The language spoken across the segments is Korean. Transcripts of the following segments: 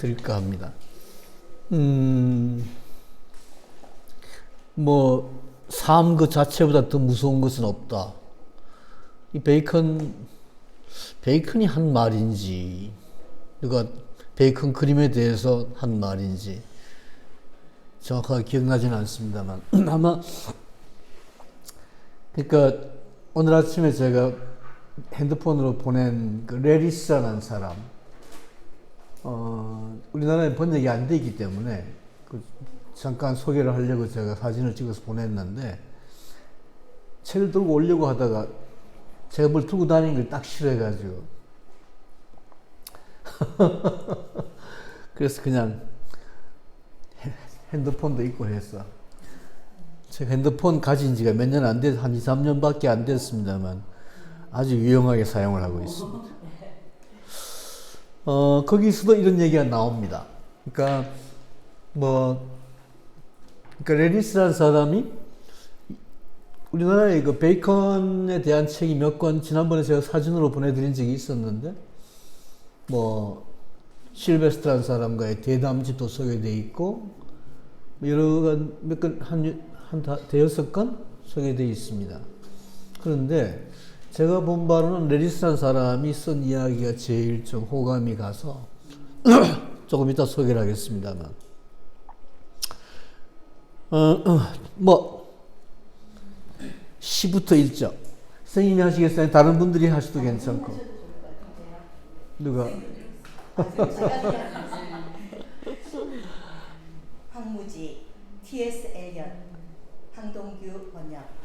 드릴까 합니다. 삶 그 자체보다 더 무서운 것은 없다. 이 베이컨이 한 말인지, 누가 베이컨 그림에 대해서 한 말인지, 정확하게 기억나지는 않습니다만, 아마, 그러니까, 오늘 아침에 제가 핸드폰으로 보낸 그 레리스라는 사람, 우리나라에 번역이 안 되기 때문에, 잠깐 소개를 하려고 제가 사진을 찍어서 보냈는데, 책을 들고 오려고 하다가, 제가 뭘 들고 다니는 걸 딱 싫어해가지고, 그래서 그냥 핸드폰도 있고 해서, 제가 핸드폰 가진 지가 몇 년 안 돼서 한 2, 3년밖에 안 됐습니다만, 아주 유용하게 사용을 하고 있습니다. 거기서도 이런 얘기가 나옵니다. 그러니까 레리스라는 사람이 우리나라에 그 베이컨에 대한 책이 몇 권 지난번에 제가 사진으로 보내드린 적이 있었는데, 실베스트라는 사람과의 대담집도 소개되어 있고, 여러 몇 건, 대여섯 건 소개되어 있습니다. 그런데 제가 본 바로는 레리스라는 사람이 쓴 이야기가 제일 좀 호감이 가서 조금 이따 소개를 하겠습니다만, 시부터 읽죠. 선생님이 하시겠어요? 다른 분들이 하셔도 괜찮고. 누가? 황무지, T.S. 엘리엇, 황동규 번역.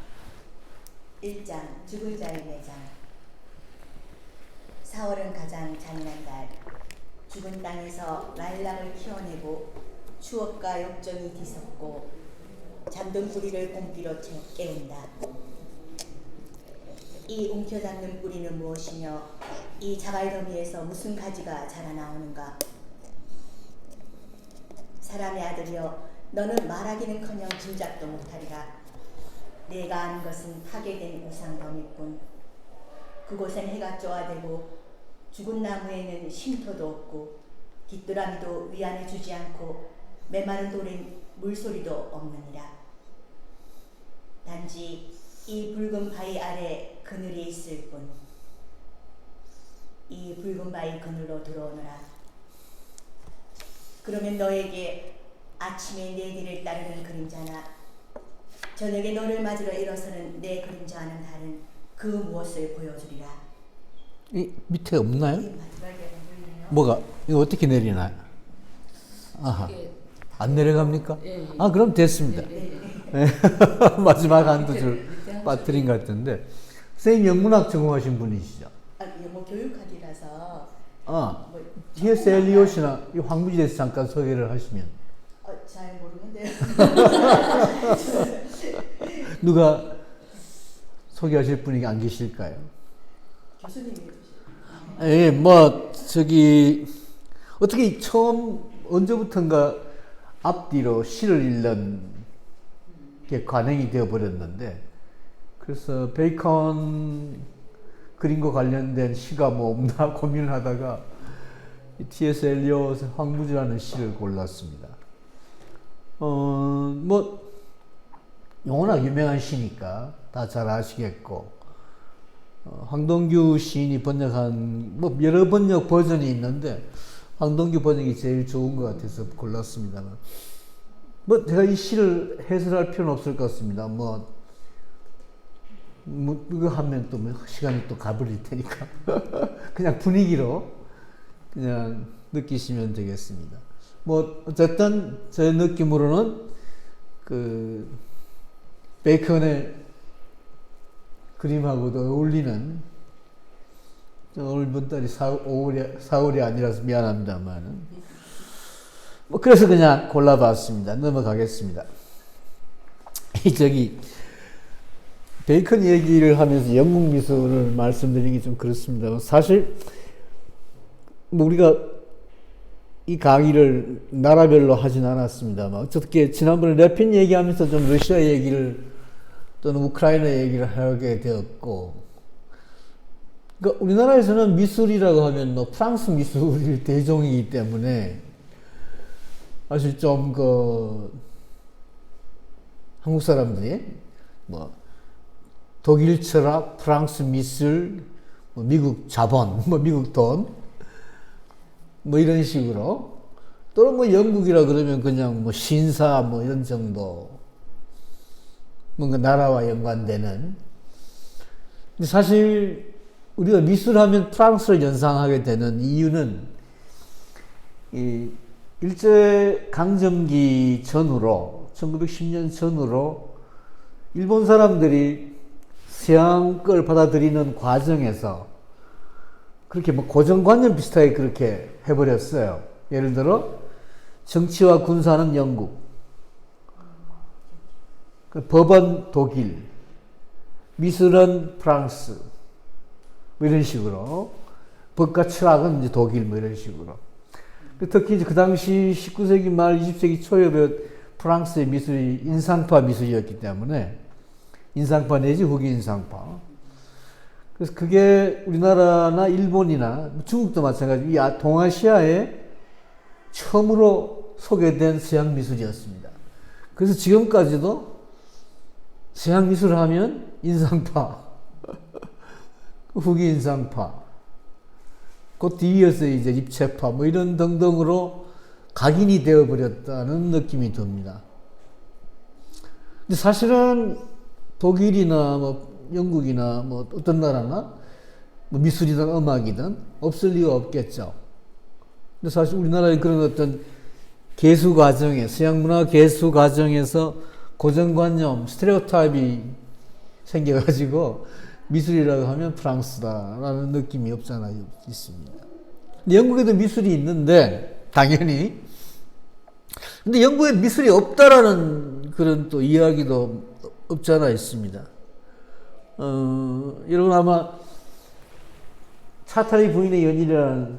1장 죽은 자의 매장. 4월은 가장 잔인한 달. 죽은 땅에서 라일락을 키워내고 추억과 역정이 뒤섞고 잠든 뿌리를 공기로 깨운다. 이 움켜잡는 뿌리는 무엇이며 이 자갈더미에서 무슨 가지가 자라나오는가. 사람의 아들이여, 너는 말하기는커녕 짐작도 못하리라. 내가 아는 것은 파괴된 우상더미꾼. 그곳엔 해가 쪼아대고 죽은 나무에는 쉼터도 없고 깃두라미도 위안해 주지 않고 메마른 돌엔 물소리도 없느니라. 단지 이 붉은 바위 아래 그늘이 있을 뿐. 이 붉은 바위 그늘로 들어오너라. 그러면 너에게 아침에 내 뒤를 따르는 그림자나 저녁에 너를 맞으러 일어서는 내 그림자와는 다른 그 무엇을 보여주리라. 이 밑에 없나요? 마지막에 보이네요. 뭐가? 이거 어떻게 내리나요? 아하. 안 내려갑니까? 예, 예. 아, 그럼 됐습니다. 네. 마지막 한두 줄 빠뜨린 것 같은데. 선생님 영문학 전공하신 분이시죠? 영어 교육학이라서. T.S. 엘리엇이나 이 황무지에 대해서 잠깐 소개를 하시면. 잘 모르는데요. 누가 소개하실 분이 안 계실까요? 교수님이 예, 어떻게 언제부턴가 앞뒤로 시를 읽는 게 관행이 되어버렸는데, 그래서 베이컨 그림과 관련된 시가 뭐 없나 고민을 하다가 T.S. 엘리엇의 황무지라는 시를 골랐습니다. 워낙 유명한 시니까 다 잘 아시겠고, 황동규 시인이 번역한 여러 번역 버전이 있는데 황동규 번역이 제일 좋은 것 같아서 골랐습니다만, 제가 이 시를 해설할 필요는 없을 것 같습니다. 이거 하면 또 시간이 또 가버릴 테니까 그냥 분위기로 그냥 느끼시면 되겠습니다. 어쨌든 제 느낌으로는 베이컨의 그림하고도 어울리는, 오늘 본달이 4월이 아니라서 미안합니다만, 그래서 그냥 골라봤습니다. 넘어가겠습니다. 베이컨 얘기를 하면서 영국 미술을 말씀드리기 좀 그렇습니다. 사실 우리가 이 강의를 나라별로 하진 않았습니다만, 어떻게 지난번에 래핀 얘기하면서 좀 러시아 얘기를 또는 우크라이나 얘기를 하게 되었고, 그러니까 우리나라에서는 미술이라고 하면 프랑스 미술이 대종이기 때문에 사실 좀 한국 사람들이 뭐 독일 철학, 프랑스 미술, 뭐 미국 자본, 뭐 미국 돈, 뭐 이런 식으로 또는 뭐 영국이라 그러면 그냥 뭐 신사 뭐 이런 정도 뭔가 나라와 연관되는. 근데 사실 우리가 미술하면 프랑스를 연상하게 되는 이유는 이 일제 강점기 전후로 1910년 전후로 일본 사람들이 서양 걸 받아들이는 과정에서 그렇게 뭐 고정관념 비슷하게 그렇게 해버렸어요. 예를 들어 정치와 군사는 영국, 법은 독일, 미술은 프랑스, 뭐 이런 식으로, 법과 철학은 이제 독일, 뭐 이런 식으로. 특히 이제 그 당시 19세기 말 20세기 초에 프랑스의 미술이 인상파 미술이었기 때문에 인상파 내지 후기 인상파. 그래서 그게 우리나라나 일본이나 중국도 마찬가지로 이 동아시아에 처음으로 소개된 서양 미술이었습니다. 그래서 지금까지도 서양 미술을 하면 인상파, 후기 인상파, 그 뒤이어서 이제 입체파, 뭐 이런 등등으로 각인이 되어버렸다는 느낌이 듭니다. 근데 사실은 독일이나 뭐 영국이나 뭐 어떤 나라나 뭐 미술이든 음악이든 없을 리가 없겠죠. 근데 사실 우리나라의 그런 어떤 개수 과정에, 서양 문화 개수 과정에서 고정관념, 스테레오타입이 생겨가지고 미술이라고 하면 프랑스다라는 느낌이 없잖아 있습니다. 근데 영국에도 미술이 있는데 당연히, 근데 영국에 미술이 없다라는 그런 또 이야기도 없잖아 있습니다. 여러분 아마 차타리 부인의 연인이라는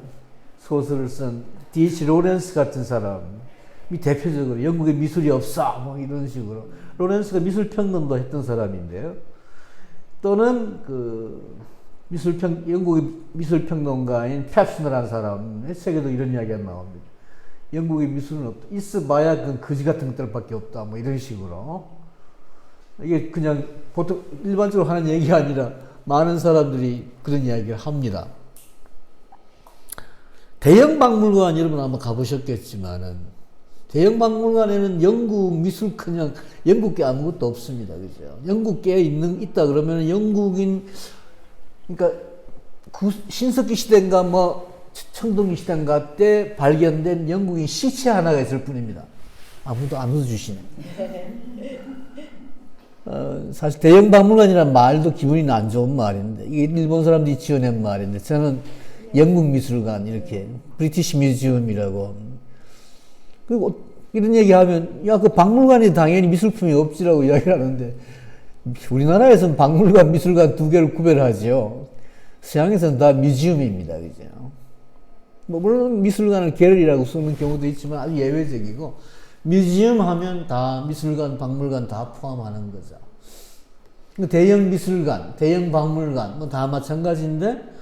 소설을 쓴 D.H. 로렌스 같은 사람이 대표적으로 영국에 미술이 없어 뭐 이런 식으로, 로렌스가 미술평론도 했던 사람인데요. 또는 영국의 미술평론가인 펩슨이라는 사람의 책에도 이런 이야기가 나옵니다. 영국의 미술은 없다. 있어봐야 그건 거지 같은 것들밖에 없다. 뭐 이런 식으로. 이게 그냥 보통 일반적으로 하는 얘기가 아니라 많은 사람들이 그런 이야기를 합니다. 대형 박물관 여러분 아마 가보셨겠지만은 대형 박물관에는 영국 미술 그냥 영국계 아무것도 없습니다. 그죠? 영국계에 있다 그러면 영국인, 그러니까 신석기 시대인가 뭐 청동기 시대인가 때 발견된 영국인 시체 하나가 있을 뿐입니다. 아무도 안 웃어주시네. 사실 대형 박물관이라는 말도 기분이 안 좋은 말인데, 이게 일본 사람들이 지어낸 말인데, 저는 영국 미술관, 이렇게, 브리티시 뮤지엄이라고. 그리고 이런 얘기 하면, 야, 그 박물관이 당연히 미술품이 없지라고 이야기를 하는데, 우리나라에서는 박물관, 미술관 두 개를 구별하죠. 서양에서는 다 뮤지엄입니다. 그죠? 뭐, 물론 미술관을 갤러리라고 쓰는 경우도 있지만 아주 예외적이고, 뮤지엄 하면 다 미술관, 박물관 다 포함하는 거죠. 대형 미술관, 대형 박물관, 뭐 다 마찬가지인데,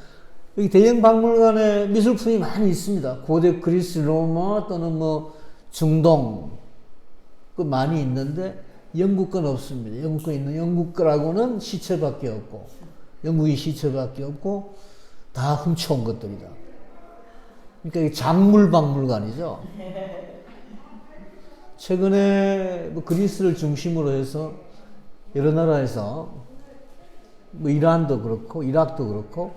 여기 대형 박물관에 미술품이 많이 있습니다. 고대 그리스, 로마 또는 뭐 중동, 많이 있는데, 영국 건 없습니다. 영국 건 있는 영국 거라고는 시체밖에 없고, 영국이 시체밖에 없고, 다 훔쳐온 것들이다. 그러니까 이게 작물 박물관이죠. 최근에 뭐 그리스를 중심으로 해서 여러 나라에서 뭐 이란도 그렇고 이락도 그렇고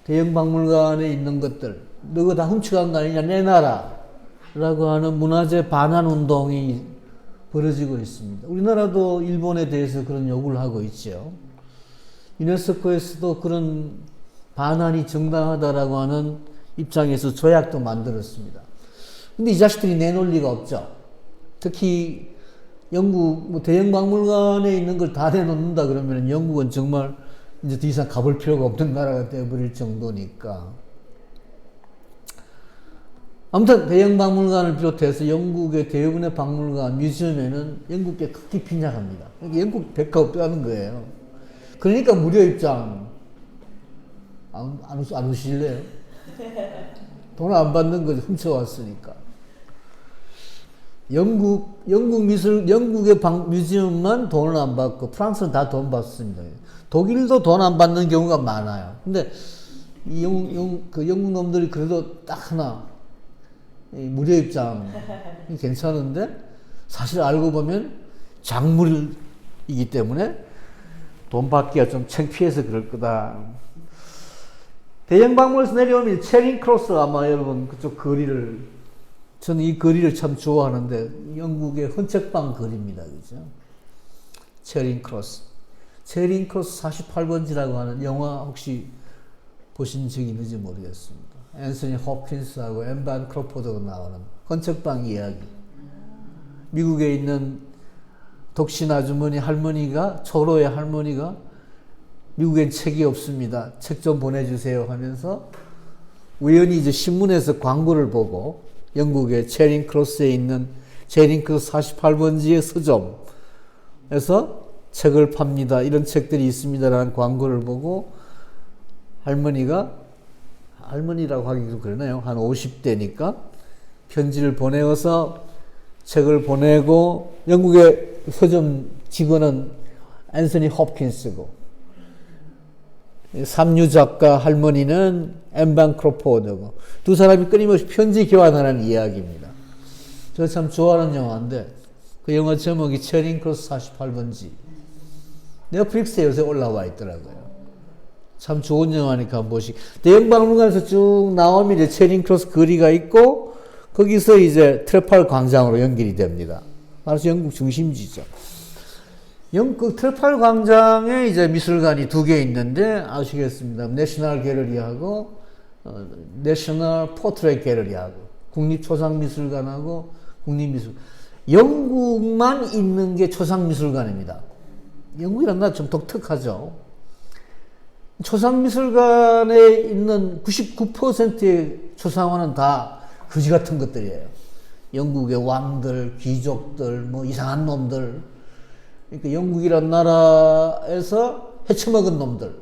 대형 박물관에 있는 것들 너가 다 훔쳐간 거 아니냐 내놔라라고 하는 문화재 반환 운동이 벌어지고 있습니다. 우리나라도 일본에 대해서 그런 요구를 하고 있죠. 유네스코에서도 그런 반환이 정당하다라고 하는 입장에서 조약도 만들었습니다. 근데 이 자식들이 내놓을 리가 없죠. 특히 영국 뭐 대형 박물관에 있는 걸 다 내놓는다 그러면 영국은 정말 이제 더 이상 가볼 필요가 없는 나라가 되어버릴 정도니까. 아무튼 대형 박물관을 비롯해서 영국의 대부분의 박물관, 뮤지엄에는 영국계 극히 빈약합니다. 영국 백화 없다는 거예요. 그러니까 무료 입장 안 오실래요? 돈 안 받는 거지, 훔쳐왔으니까. 영국의 뮤지엄만 돈을 안 받고 프랑스는 다 돈 받습니다. 독일도 돈 안 받는 경우가 많아요. 근데 이 영국 놈들이 그래도 딱 하나 무료 입장이 괜찮은데 사실 알고 보면 작물이기 때문에 돈 받기가 좀 창피해서 그럴 거다. 대형 박물관에서 내려오면 체링 크로스 아마 여러분 그쪽 거리를 저는 이 거리를 참 좋아하는데 영국의 헌책방 거리입니다. 그죠? 체링 크로스. 체링 크로스 48번지라고 하는 영화 혹시 보신 적이 있는지 모르겠습니다. 앤서니 호프킨스하고 엠반 크로포드가 나오는 헌책방 이야기. 미국에 있는 독신 아주머니 할머니가 초로의 할머니가 미국엔 책이 없습니다. 책 좀 보내주세요 하면서 우연히 이제 신문에서 광고를 보고 영국의 체링 크로스에 있는 체링 크로스 48번지의 서점에서 책을 팝니다. 이런 책들이 있습니다라는 광고를 보고 할머니라고 하기 좀 그러네요. 한 50대니까 편지를 보내어서 책을 보내고 영국의 서점 직원은 앤서니 호프킨스고 삼류 작가 할머니는 엠반 크로포드고 두 사람이 끊임없이 편지 교환하는 이야기입니다. 제가 참 좋아하는 영화인데 그 영화 제목이 체링 크로스 48번지 넷플릭스에 요새 올라와 있더라고요. 참 좋은 영화니까 한 번씩. 대형 박물관에서 쭉 나오면 이제 체링 크로스 거리가 있고 거기서 이제 트래팔 광장으로 연결이 됩니다. 말해서 영국 중심지죠. 영국 트래팔 광장에 이제 미술관이 두 개 있는데 아시겠습니다. 내셔널 갤러리하고 내셔널 포트레이트 갤러리하고 국립초상미술관하고 국립미술관. 영국만 있는 게 초상미술관입니다. 영국이란 나라 좀 독특하죠. 초상미술관에 있는 99%의 초상화는 다 거지 같은 것들이에요. 영국의 왕들, 귀족들, 뭐 이상한 놈들. 그러니까 영국이란 나라에서 해쳐먹은 놈들.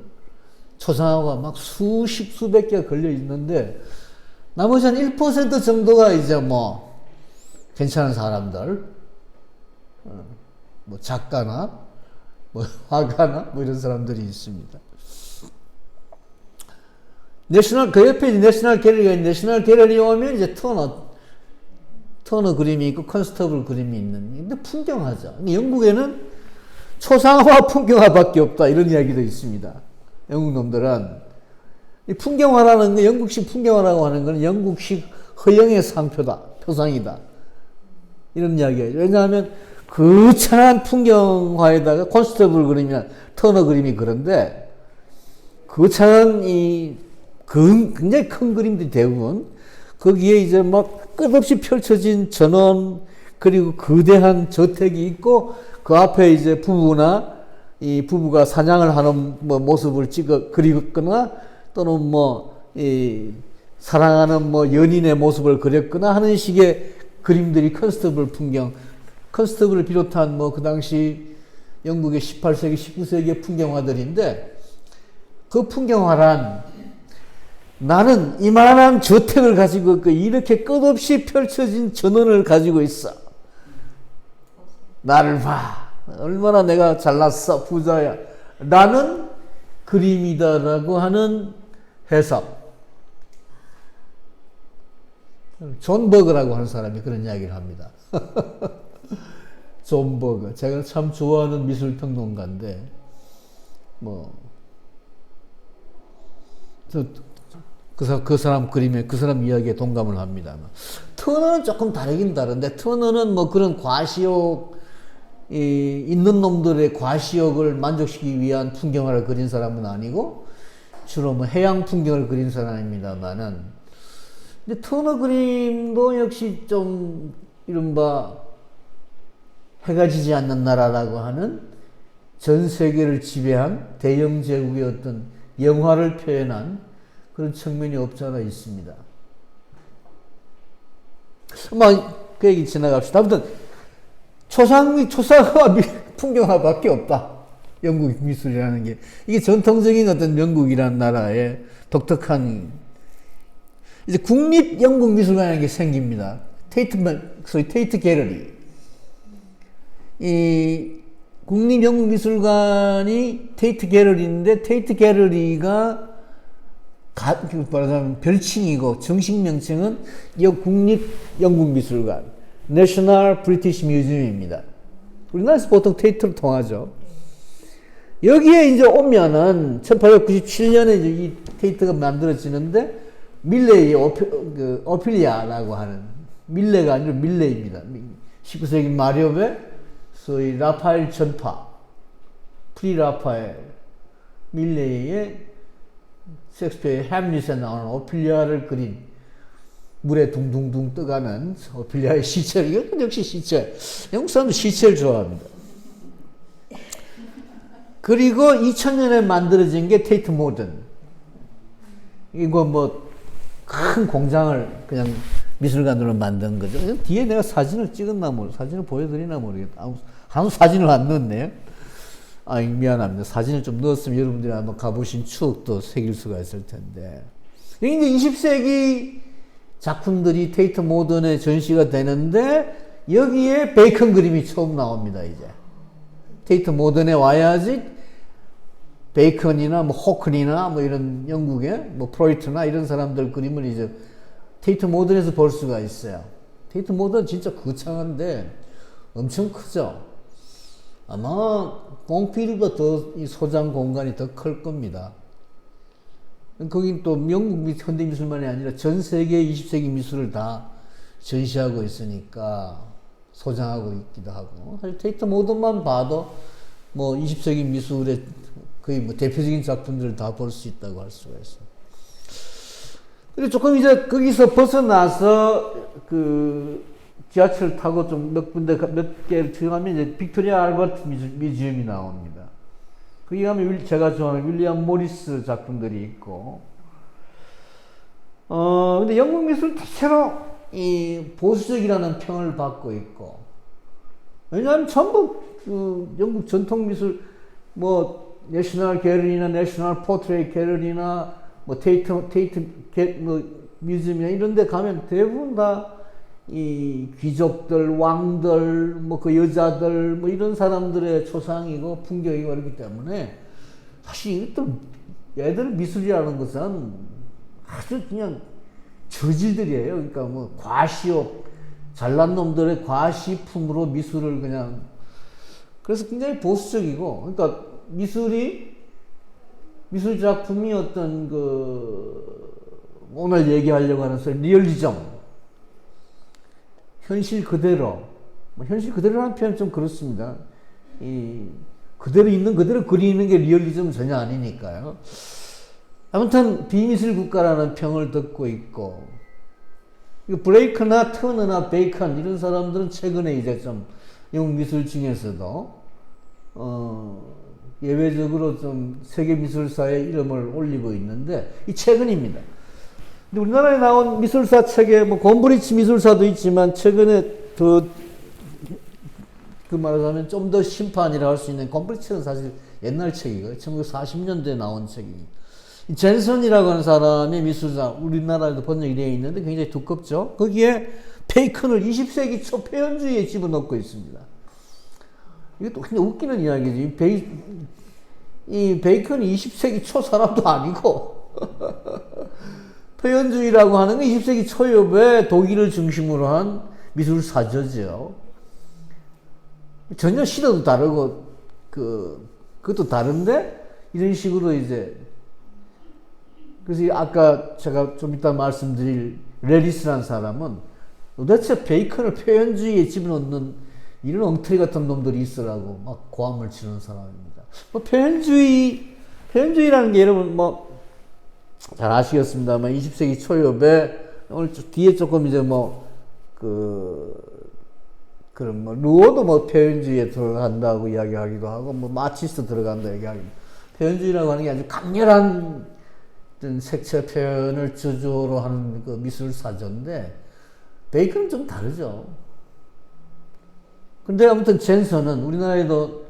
초상화가 막 수십, 수백 개가 걸려 있는데 나머지 한 1% 정도가 이제 뭐 괜찮은 사람들, 뭐 작가나 뭐 화가나 뭐 이런 사람들이 있습니다. 그 옆에 내셔널 갤러리가 있는데 내셔널 갤러리 오면 이제 터너 그림이 있고 컨스터블 그림이 있는. 근데 풍경화죠. 영국에는 초상화 풍경화밖에 없다 이런 이야기도 있습니다. 영국 놈들은 이 풍경화라는 거, 영국식 풍경화라고 하는 것은 영국식 허영의 상표다, 표상이다 이런 이야기예요. 왜냐하면 거창한 풍경화에다가 콘스터블 그림이나 터너 그림이 그런데 거창한 굉장히 큰 그림들이 대부분 거기에 이제 막 끝없이 펼쳐진 전원 그리고 거대한 저택이 있고 그 앞에 이제 이 부부가 사냥을 하는 뭐 모습을 그리거나 또는 사랑하는 연인의 모습을 그렸거나 하는 식의 그림들이 컨스터블 풍경, 컨스터블을 비롯한 그 당시 영국의 18세기, 19세기의 풍경화들인데 그 풍경화란 나는 이만한 저택을 가지고 있고 이렇게 끝없이 펼쳐진 전원을 가지고 있어. 나를 봐. 얼마나 내가 잘났어. 부자야. 라는 그림이다라고 하는 해석. 존 버그라고 하는 사람이 그런 이야기를 합니다. 존 버그. 제가 참 좋아하는 미술평론가인데 그 사람 그림에 그 사람 이야기에 동감을 합니다. 터너는 조금 다르긴 다른데 터너는 그런 과시욕 있는 놈들의 과시욕을 만족시키기 위한 풍경화를 그린 사람은 아니고 주로 해양 풍경을 그린 사람입니다만은 근데 터너 그림도 역시 좀 이른바 해가 지지 않는 나라라고 하는 전 세계를 지배한 대영 제국의 어떤 영화를 표현한 그런 측면이 없지 않아 있습니다. 그 얘기 지나갑시다. 아무튼 초상화 풍경화밖에 없다. 영국 미술이라는 게 이게 전통적인 어떤 영국이라는 나라의 독특한 이제 국립 영국 미술관이라는 게 생깁니다. 테이트 갤러리. 이 국립영국미술관이 테이트 갤러리인데 테이트 갤러리가 말하자면 별칭이고 정식 명칭은 국립영국미술관 National British Museum입니다. 우리나라에서 보통 테이트로 통하죠. 여기에 이제 오면은 1897년에 이제 이 테이트가 만들어지는데 밀레의 오피리아라고 하는 밀레가 아니라 밀레입니다. 19세기 말엽에 소위 라파엘 전파, 프리라파엘, 밀레의 셰익스피어의 햄릿에 나오는 오피리아를 그린 물에 둥둥둥 떠가는 오피리아의 시체. 이건 역시 시체. 영국 사람도 시체를 좋아합니다. 그리고 2000년에 만들어진 게 테이트 모던. 이거 뭐 큰 공장을 그냥 미술관으로 만든 거죠. 뒤에 내가 사진을 찍었나 사진을 보여드리나 모르겠다. 아무 사진을 안 넣었네요. 아, 미안합니다. 사진을 좀 넣었으면 여러분들이 한번 가보신 추억도 새길 수가 있을 텐데. 이게 이제 20세기 작품들이 테이트 모던에 전시가 되는데 여기에 베이컨 그림이 처음 나옵니다. 이제 테이트 모던에 와야지 베이컨이나 뭐 호큰이나 뭐 이런 영국의 뭐 프로이트나 이런 사람들 그림을 이제 테이트 모던에서 볼 수가 있어요. 테이트 모던 진짜 거창한데 엄청 크죠. 아마 봉필보다 더 이 소장 공간이 더 클 겁니다. 거긴 또 영국 현대미술만이 아니라 전 세계 20세기 미술을 다 전시하고 있으니까 소장하고 있기도 하고. 사실 테이트 모던만 봐도 뭐 20세기 미술의 거의 뭐 대표적인 작품들을 다 볼 수 있다고 할 수가 있어요. 그리고 조금 이제 거기서 벗어나서 그 지하철 타고 좀 몇 개를 들어가면 이제 빅토리아 알버트 뮤지엄이 나옵니다. 거기 가면 제가 좋아하는 윌리엄 모리스 작품들이 있고, 근데 영국 미술 대체로 이 보수적이라는 평을 받고 있고, 왜냐하면 전부 그 영국 전통 미술 뭐 내셔널 갤러리나 내셔널 포트레이트 갤러리나 뭐 테이트 뭐 뮤지엄이나 이런 데 가면 대부분 다 이 귀족들, 왕들, 뭐 그 여자들, 뭐 이런 사람들의 초상이고 풍경이고 그렇기 때문에 사실 이것도 얘들 미술이라는 것은 아주 그냥 저질들이에요. 그러니까 뭐 과시욕, 잘난 놈들의 과시품으로 미술을 그냥, 그래서 굉장히 보수적이고, 그러니까 미술 작품이 어떤 오늘 얘기하려고 하는 소리 리얼리즘, 현실 그대로, 현실 그대로라는 표현 좀 그렇습니다. 그대로 있는 그대로 그리는 게 리얼리즘은 전혀 아니니까요. 아무튼 비미술 국가라는 평을 듣고 있고, 브레이크나 터너나 베이컨 이런 사람들은 최근에 이제 좀 영국 미술 중에서도 예외적으로 좀 세계 미술사에 이름을 올리고 있는데, 이 최근입니다. 근데 우리나라에 나온 미술사 책에 뭐 곰브리치 미술사도 있지만 최근에 말하자면 좀 더 심판이라 할 수 있는, 곰브리치는 사실 옛날 책이고요. 1940년대에 나온 책이에요. 젠슨이라고 하는 사람의 미술사, 우리나라에도 번역이 되어 있는데 굉장히 두껍죠. 거기에 베이컨을 20세기 초 표현주의에 집어넣고 있습니다. 이것도 굉장히 웃기는 이야기지. 이 베이컨이 20세기 초 사람도 아니고 표현주의라고 하는 건 20세기 초엽에 독일을 중심으로 한 미술사저죠. 전혀 시대도 다르고 그것도 다른데 이런 식으로 이제, 그래서 아까 제가 좀 이따 말씀드릴 레리스라는 사람은 도대체 베이컨을 표현주의에 집어넣는 이런 엉터리 같은 놈들이 있으라고 막 고함을 치는 사람입니다. 뭐 표현주의라는 게 여러분 뭐 잘 아시겠습니다만 20세기 초엽에 오늘 뒤에 조금 이제 그런 루어도 뭐 표현주의에 들어간다고 이야기하기도 하고 뭐 마치스트 들어간다 얘기하기도. 표현주의라고 하는 게 아주 강렬한 색채 표현을 주조로 하는 그 미술사전인데 베이컨은 좀 다르죠. 근데 아무튼 젠슨은 우리나라에도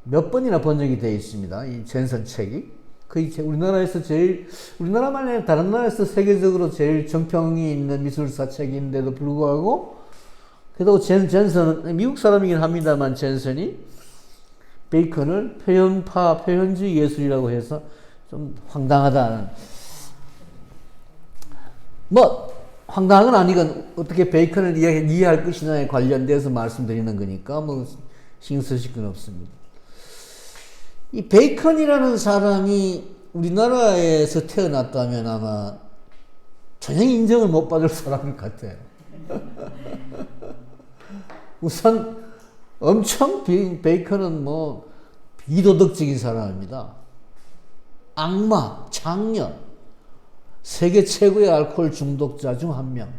몇 번이나 번역이 되어 있습니다. 이 젠슨 책이. 거의 우리나라에서 우리나라만 아니라 다른 나라에서 세계적으로 제일 정평이 있는 미술사 책인데도 불구하고, 그래도 젠슨은, 미국 사람이긴 합니다만, 젠슨이 베이컨을 표현파, 표현주의 예술이라고 해서 좀 황당하다는. 뭐, 황당한 건 아니건 어떻게 베이컨을 이해할 것이냐에 관련돼서 말씀드리는 거니까, 뭐, 신경 쓰실 건 없습니다. 이 베이컨이라는 사람이 우리나라에서 태어났다면 아마 전혀 인정을 못 받을 사람 같아요. 우선 엄청 베이컨은 뭐 비도덕적인 사람입니다. 악마, 장녀, 세계 최고의 알코올 중독자 중 한 명,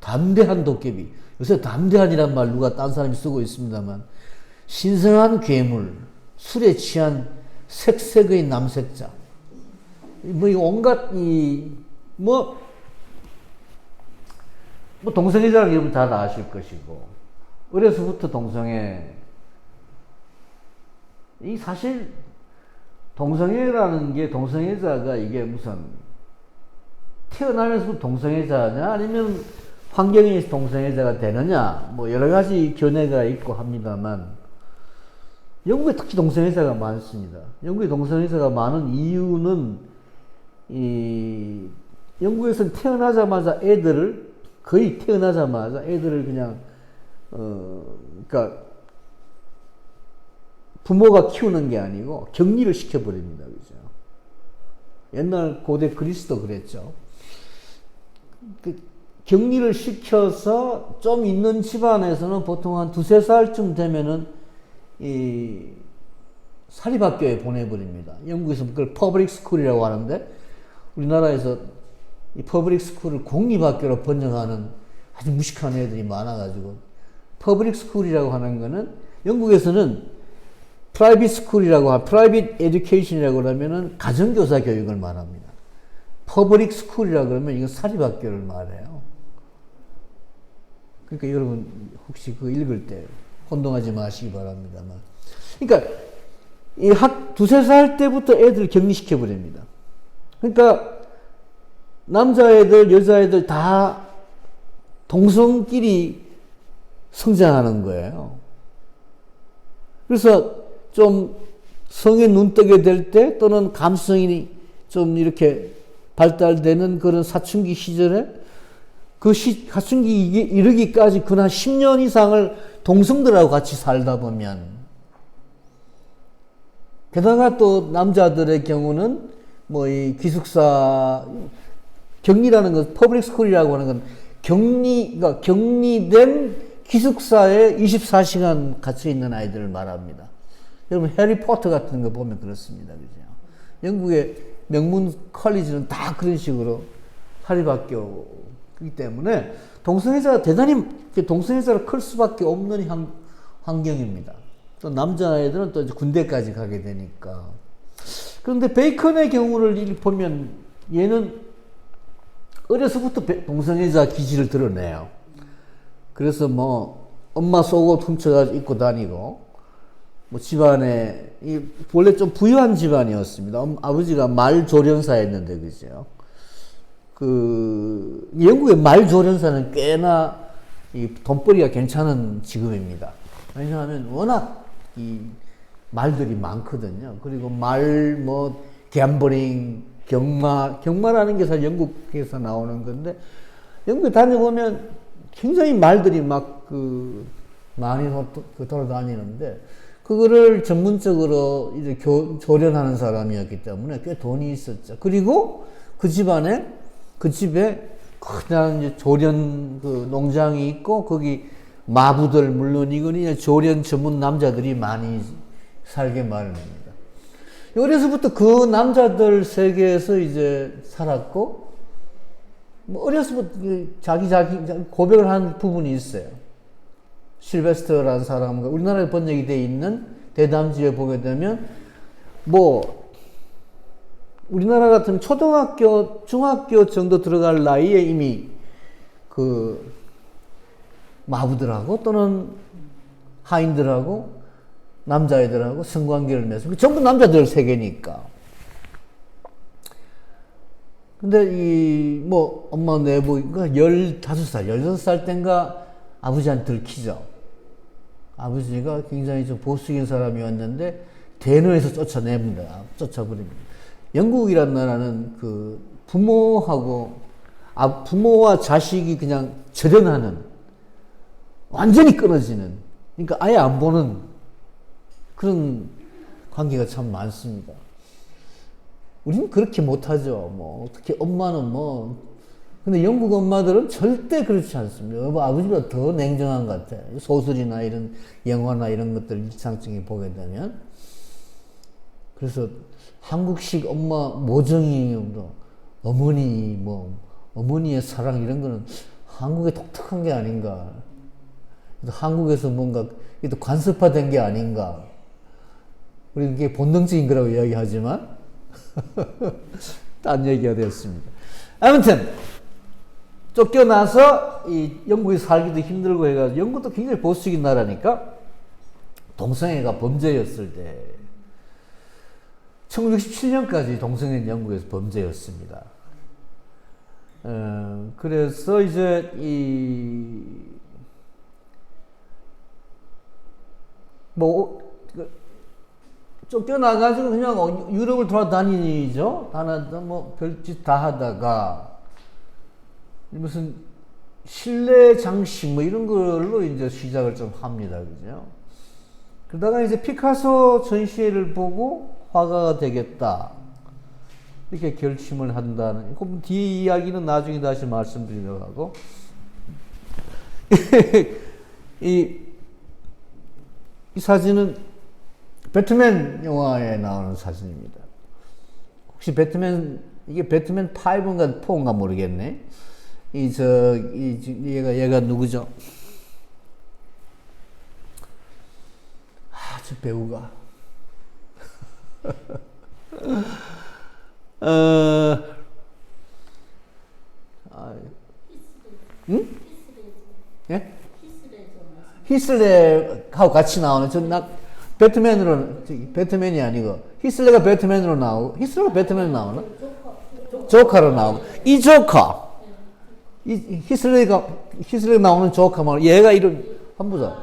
담대한 도깨비. 요새 담대한이란 말 누가 딴 사람이 쓰고 있습니다만, 신성한 괴물, 술에 취한 색색의 남색자. 뭐, 온갖, 동성애자는 여러분 다 아실 것이고, 어려서부터 동성애, 사실, 동성애라는 게, 동성애자가 이게 무슨, 태어나면서부터 동성애자냐, 아니면 환경에 의해서 동성애자가 되느냐, 뭐, 여러 가지 견해가 있고 합니다만, 영국에 특히 동성애자가 많습니다. 영국에 동성애자가 많은 이유는, 영국에서는 거의 태어나자마자 애들을 그냥, 그러니까, 부모가 키우는 게 아니고 격리를 시켜버립니다. 그죠? 옛날 고대 그리스도 그랬죠. 격리를 시켜서 좀 있는 집안에서는 보통 한 2~3살쯤 되면은 사립학교에 보내버립니다. 영국에서 그걸 퍼블릭 스쿨이라고 하는데, 우리나라에서 이 퍼블릭 스쿨을 공립학교로 번역하는 아주 무식한 애들이 많아가지고, 퍼블릭 스쿨이라고 하는 거는 영국에서는 프라이빗 스쿨이라고 프라이빗 에듀케이션이라고 그러면은 가정교사 교육을 말합니다. 퍼블릭 스쿨이라고 그러면 이건 사립학교를 말해요. 그러니까 여러분 혹시 그거 읽을 때 혼동하지 마시기 바랍니다만. 그러니까 이 2~3살 때부터 애들 격리시켜 버립니다. 그러니까 남자애들, 여자애들 다 동성끼리 성장하는 거예요. 그래서 좀 성에 눈뜨게 될 때, 또는 감성이 좀 이렇게 발달되는 그런 사춘기 시절에, 사춘기 이르기까지 그나 10년 이상을 동성들하고 같이 살다 보면, 게다가 또 남자들의 경우는 뭐 이 기숙사, 격리라는 것, 퍼블릭 스쿨이라고 하는 건 그러니까 격리된 기숙사에 24시간 갇혀 있는 아이들을 말합니다. 여러분 해리포터 같은 거 보면 그렇습니다. 그죠? 영국의 명문 컬리지는 다 그런 식으로 사립학교이기 때문에 동성애자가 동성애자로 클 수밖에 없는 환경입니다. 또 남자애들은 또 이제 군대까지 가게 되니까. 그런데 베이컨의 경우를 보면 얘는 어려서부터 동성애자 기질을 드러내요. 그래서 뭐 엄마 속옷 훔쳐가지고 입고 다니고, 뭐 집안에 원래 좀 부유한 집안이었습니다. 아버지가 말 조련사였는데, 그죠? 영국의 말 조련사는 꽤나 이 돈벌이가 괜찮은 직업입니다. 왜냐하면 워낙 이 말들이 많거든요. 그리고 갬블링, 경마라는 게 사실 영국에서 나오는 건데, 영국에 다녀보면 굉장히 말들이 많이 돌아다니는데, 그거를 전문적으로 이제 조련하는 사람이었기 때문에 꽤 돈이 있었죠. 그리고 그 집에 그냥 이제 조련 농장이 있고, 거기 마부들, 물론 이건 조련 전문 남자들이 많이 살게 마련입니다. 어려서부터 그 남자들 세계에서 이제 살았고, 뭐 어려서부터 자기 고백을 한 부분이 있어요. 실베스터라는 사람과 우리나라에 번역이 되어 있는 대담지에 보게 되면, 뭐 우리나라 같은 초등학교, 중학교 정도 들어갈 나이에 이미 마부들하고 또는 하인들하고 남자애들하고 성관계를 맺고, 전부 남자들 세계니까. 근데 뭐 엄마 내보니까 15살, 16살 땐가 아버지한테 들키죠. 아버지가 굉장히 좀 보수적인 사람이었는데 대노에서 쫓아냅니다. 쫓아버립니다. 영국이란 나라는 그 부모와 자식이 그냥 절연하는, 완전히 끊어지는, 그러니까 아예 안 보는 그런 관계가 참 많습니다. 우리는 그렇게 못하죠. 뭐 특히 엄마는 근데 영국 엄마들은 절대 그렇지 않습니다. 아버지보다 더 냉정한 것 같아. 소설이나 이런 영화나 이런 것들 일상적인 보게 되면. 그래서 한국식 엄마 모정이 어머니의 사랑 이런 거는 한국의 독특한 게 아닌가. 한국에서 뭔가 또 관습화된 게 아닌가. 우리 이게 본능적인 거라고 이야기하지만 딴 얘기가 되었습니다. 아무튼 쫓겨나서 이 영국에 살기도 힘들고 해가지고, 영국도 굉장히 보수적인 나라니까 동성애가 범죄였을 때 1967년까지 동성애는 영국에서 범죄였습니다. 그래서 이제 쫓겨나가지고 그냥 유럽을 돌아다니죠. 별짓 다 하다가 무슨 실내 장식 이런 걸로 이제 시작을 좀 합니다. 그죠? 그러다가 이제 피카소 전시회를 보고 화가가 되겠다. 이렇게 결심을 한다는, 뒤 이야기는 나중에 다시 말씀드리려고 하고. 이 사진은 배트맨 영화에 나오는 사진입니다. 혹시 이게 배트맨 5인가 4인가 모르겠네. 얘가 누구죠? 저 배우가. 응? 예? 히슬레하고 같이 나오는, 배트맨이 아니고, 히슬레가 배트맨으로 나오고, 히슬레가 배트맨으로 나오나? 조커로 나오고, 이 조커! 히슬레가 나오는 조커 말고, 얘가 이름, 한번 보자.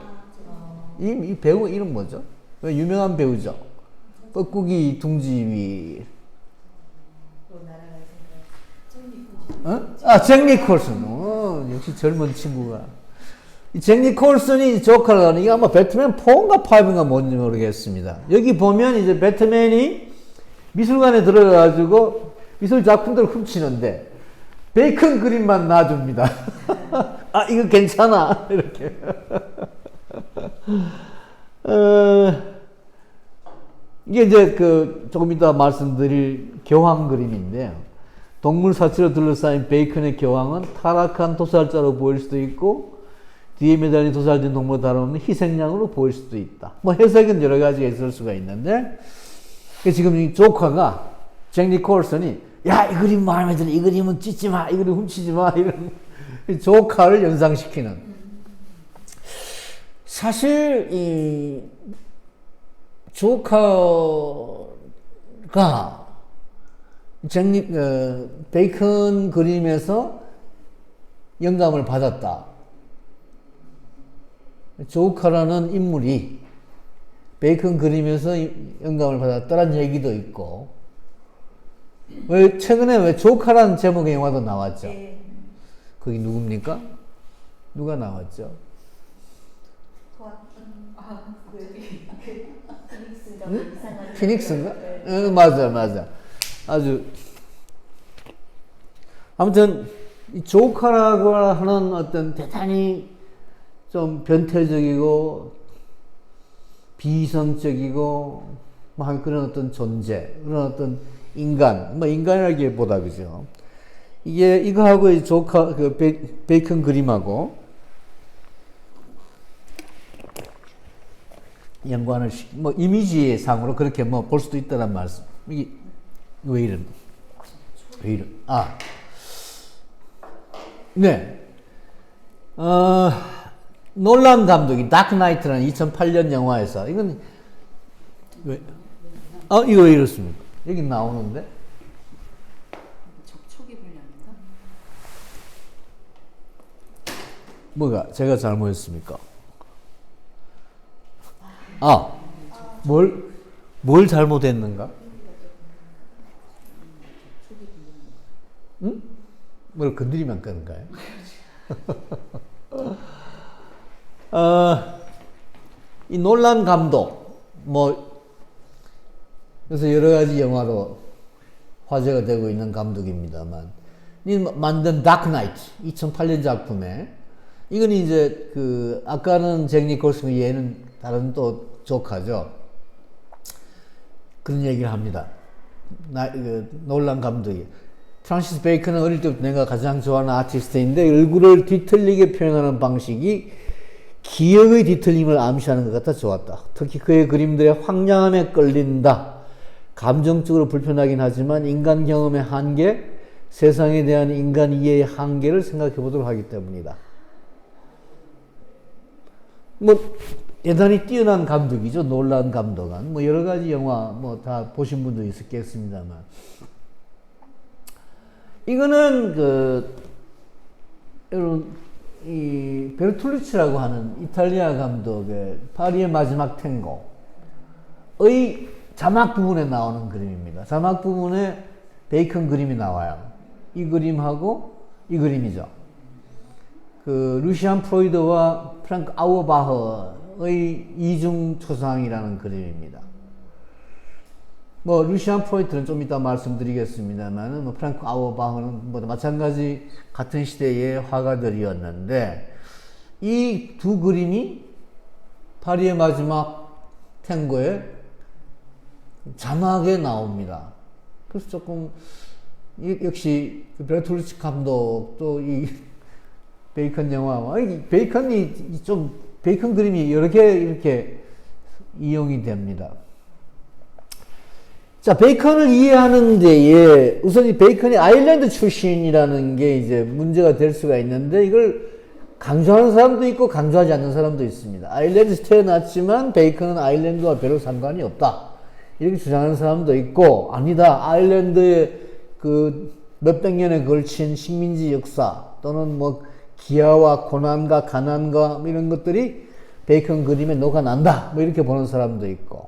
이 배우 이름 뭐죠? 유명한 배우죠? 뻐꾸기 둥지 위. 잭 니콜슨. 역시 젊은 친구가. 잭 니콜슨이 조커를 하는, 이게 아마 배트맨 4인가 5인가 뭔지 모르겠습니다. 여기 보면 이제 배트맨이 미술관에 들어가가지고 미술 작품들을 훔치는데 베이컨 그림만 놔줍니다. 이거 괜찮아. 이렇게. 이게 이제 조금 이따 말씀드릴 교황 그림인데요. 동물 사체로 둘러싸인 베이컨의 교황은 타락한 도살자로 보일 수도 있고, 뒤에 매달린 도살된 동물과 다름없는 희생양으로 보일 수도 있다. 해석은 여러 가지가 있을 수가 있는데, 지금 이 조커가, 잭 니콜슨이, 야, 이 그림 마음에 들어. 이 그림은 찢지 마. 이 그림 훔치지 마. 이런 조커를 연상시키는. 사실, 이 조커가 베이컨 그림에서 영감을 받았다. 조커라는 인물이 베이컨 그림에서 영감을 받았다라는 얘기도 있고, 최근에 왜 조커라는 제목의 영화도 나왔죠? 네. 거기 누굽니까? 누가 나왔죠? 피닉스인가? 맞아. 아주. 아무튼, 이 조커라고 하는 어떤 대단히 좀 변태적이고, 비이성적이고, 그런 어떤 존재, 그런 어떤 인간, 인간이라기보다, 그죠? 이거하고 이 조커, 베이컨 그림하고, 연관을 이미지상으로 그렇게 볼 수도 있다는 말씀. 이게 왜 이런? 네. 놀란 감독이 다크 나이트라는 2008년 영화에서, 이건 이거 왜 이렇습니까? 여기 나오는데? 접촉이 뭐가 제가 잘못했습니까? 아, 뭘 잘못했는가? 응? 뭘 건드리면 끄는가요? 이 놀란 감독, 그래서 여러 가지 영화로 화제가 되고 있는 감독입니다만, 이 만든 다크 나이트, 2008년 작품에, 이건 이제 아까는 잭 니콜슨, 얘는 다른 또 조카죠. 그런 얘기를 합니다. 놀란 감독이. 프란시스 베이컨은 어릴 때부터 내가 가장 좋아하는 아티스트인데 얼굴을 뒤틀리게 표현하는 방식이 기억의 뒤틀림을 암시하는 것 같아 좋았다. 특히 그의 그림들의 황량함에 끌린다. 감정적으로 불편하긴 하지만 인간 경험의 한계, 세상에 대한 인간 이해의 한계를 생각해 보도록 하기 때문이다. 대단히 뛰어난 감독이죠. 놀란 감독은. 여러 가지 영화 다 보신 분도 있었겠습니다만. 이거는 여러분 이 베르톨루치라고 하는 이탈리아 감독의 파리의 마지막 탱고의 자막 부분에 나오는 그림입니다. 자막 부분에 베이컨 그림이 나와요. 이 그림하고 이 그림이죠. 루시안 프로이드와 프랑크 아우어바흐의 이중 초상이라는 그림입니다. 루시안 프로이트는 좀 이따 말씀드리겠습니다만, 프랑크 아우어바흐는 마찬가지 같은 시대의 화가들이었는데, 이 두 그림이 파리의 마지막 탱고의 자막에 나옵니다. 그래서 조금, 역시 베르톨루치 감독도 이 베이컨 영화, 베이컨 그림이 여러 개 이렇게 이용이 됩니다. 자, 베이컨을 이해하는 데에 우선 이 베이컨이 아일랜드 출신이라는 게 이제 문제가 될 수가 있는데 이걸 강조하는 사람도 있고 강조하지 않는 사람도 있습니다. 아일랜드에서 태어났지만 베이컨은 아일랜드와 별로 상관이 없다. 이렇게 주장하는 사람도 있고 아니다. 아일랜드의 몇백 년에 걸친 식민지 역사 또는 기아와 고난과 가난과 이런 것들이 베이컨 그림에 녹아난다. 이렇게 보는 사람도 있고.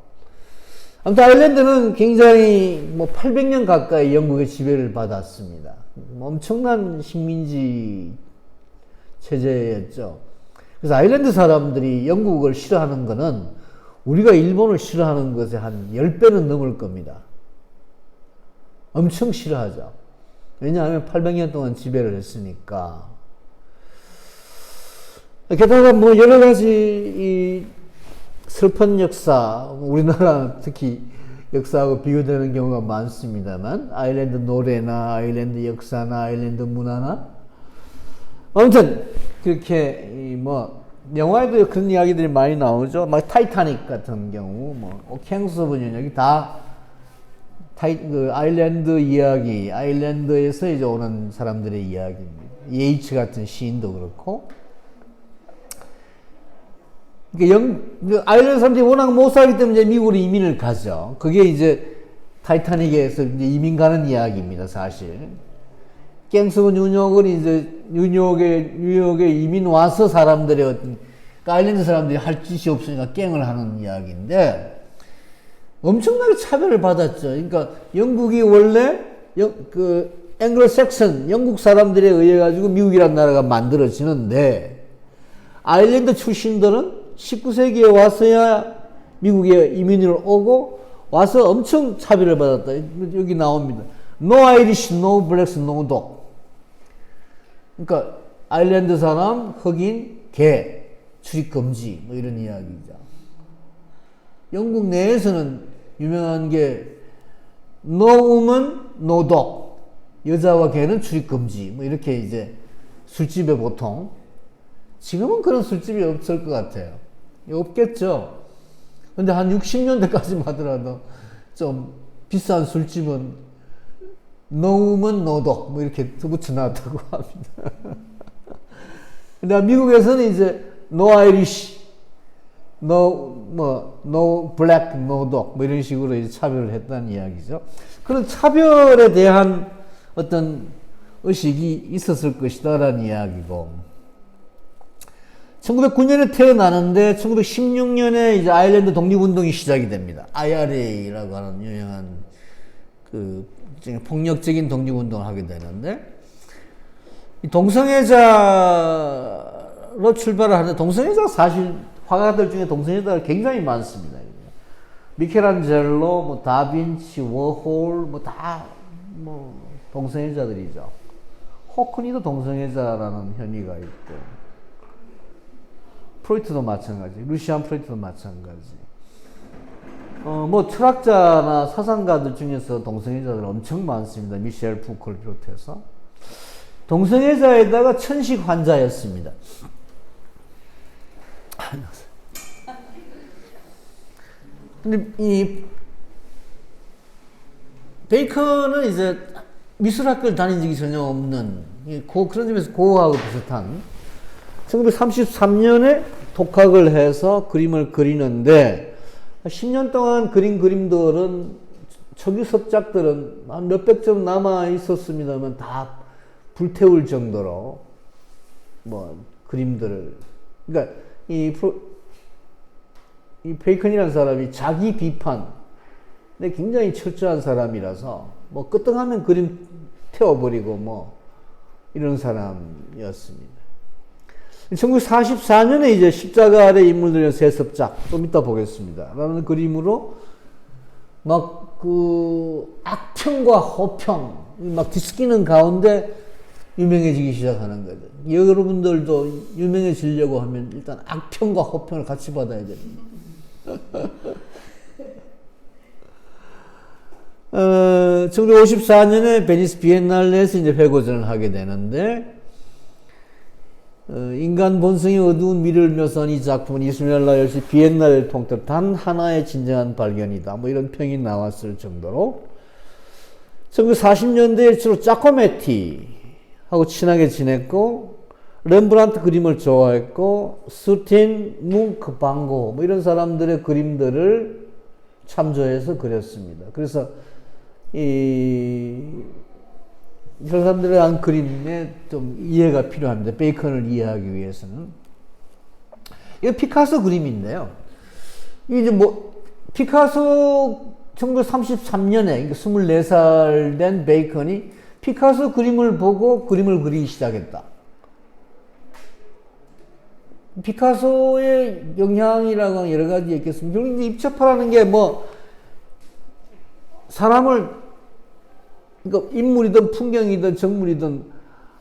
아무튼 아일랜드는 굉장히 800년 가까이 영국의 지배를 받았습니다. 엄청난 식민지 체제였죠. 그래서 아일랜드 사람들이 영국을 싫어하는 거는 우리가 일본을 싫어하는 것에 한 10배는 넘을 겁니다. 엄청 싫어하죠. 왜냐하면 800년 동안 지배를 했으니까. 게다가 여러 가지 이 슬픈 역사, 우리나라 특히 역사하고 비교되는 경우가 많습니다만, 아일랜드 노래나 아일랜드 역사나 아일랜드 문화나, 아무튼, 그렇게, 영화에도 그런 이야기들이 많이 나오죠. 타이타닉 같은 경우, 오케아노스 오브 연역이 다, 아일랜드 이야기, 아일랜드에서 이제 오는 사람들의 이야기입니다. 예이츠 같은 시인도 그렇고, 아일랜드 사람들이 워낙 못 살기 때문에 미국으로 이민을 가죠. 그게 이제 타이타닉에서 이제 이민 가는 이야기입니다, 사실. 갱스고 뉴욕은 이제 뉴욕에 이민 와서 사람들의 아일랜드 사람들이 할 짓이 없으니까 갱을 하는 이야기인데 엄청나게 차별을 받았죠. 그러니까 영국이 원래 앵글로 섹슨 영국 사람들에 의해 가지고 미국이라는 나라가 만들어지는데 아일랜드 출신들은 19세기에 와서야 미국에 이민을 오고 와서 엄청 차별을 받았다. 여기 나옵니다. No Irish, no blacks, no dog. 그러니까 아일랜드 사람, 흑인, 개, 출입 금지 이런 이야기죠. 영국 내에서는 유명한 게 No woman, no dog. 여자와 개는 출입 금지. 이렇게 이제 술집에 보통 지금은 그런 술집이 없을 것 같아요. 없겠죠. 근데 한 60년대까지만 하더라도 좀 비싼 술집은 No woman, no dog 이렇게 붙여 놨다고 합니다. 근데 미국에서는 이제 No Irish, no black, no dog 이런 식으로 이제 차별을 했다는 이야기죠. 그런 차별에 대한 어떤 의식이 있었을 것이다라는 이야기고 1909년에 태어나는데 1916년에 이제 아일랜드 독립운동이 시작이 됩니다. IRA라고 하는 유명한 그 폭력적인 독립운동을 하게 되는데 이 동성애자로 출발을 하는데 동성애자가 사실 화가들 중에 동성애자가 굉장히 많습니다. 미켈란젤로, 뭐 다빈치, 워홀 뭐 다 뭐 동성애자들이죠. 호크니도 동성애자라는 혐의가 있고 프로이트도 마찬가지, 루시안 프로이트도 마찬가지. 뭐 철학자나 사상가들 중에서 동성애자들 엄청 많습니다. 미셸 푸코를 비롯해서. 동성애자에다가 천식 환자였습니다. 근데 이 베이컨은 이제 미술학교를 다닌 적이 전혀 없는 그런 점에서 고흐하고 비슷한 1933년에 독학을 해서 그림을 그리는데 10년 동안 그린 그림들은 초기 섭작들은 한 몇백 점 남아 있었습니다만 다 불태울 정도로 뭐 그림들을 그러니까 이 베이컨이라는 사람이 자기 비판에 굉장히 철저한 사람이라서 뭐 끄떡하면 그림 태워버리고 뭐 이런 사람이었습니다. 1944년에 이제 십자가 아래 인물들의 세습작 좀 이따 보겠습니다. 라는 그림으로 막 그 악평과 호평 막 뒤섞이는 가운데 유명해지기 시작하는 거죠. 여러분들도 유명해지려고 하면 일단 악평과 호평을 같이 받아야 됩니다. 1954년에 베니스 비엔날레에서 이제 회고전을 하게 되는데 인간 본성의 어두운 미래를 묘사한 이 작품은 이스마엘라 열시 비엔날레를 통틀어 단 하나의 진정한 발견이다. 뭐 이런 평이 나왔을 정도로 1940년대에 주로 짜코메티하고 친하게 지냈고 렘브란트 그림을 좋아했고 스틴, 뭉크, 방고 뭐 이런 사람들의 그림들을 참조해서 그렸습니다. 그래서 이런 사람들에 대한 그림에 좀 이해가 필요합니다. 베이컨을 이해하기 위해서는. 이거 피카소 그림인데요. 이제 뭐, 피카소 1933년에, 24살 된 베이컨이 피카소 그림을 보고 그림을 그리기 시작했다. 피카소의 영향이라고 하는 여러 가지 있겠습니다. 결국 입체파라는 게 뭐, 사람을 그러니까 인물이든 풍경이든 정물이든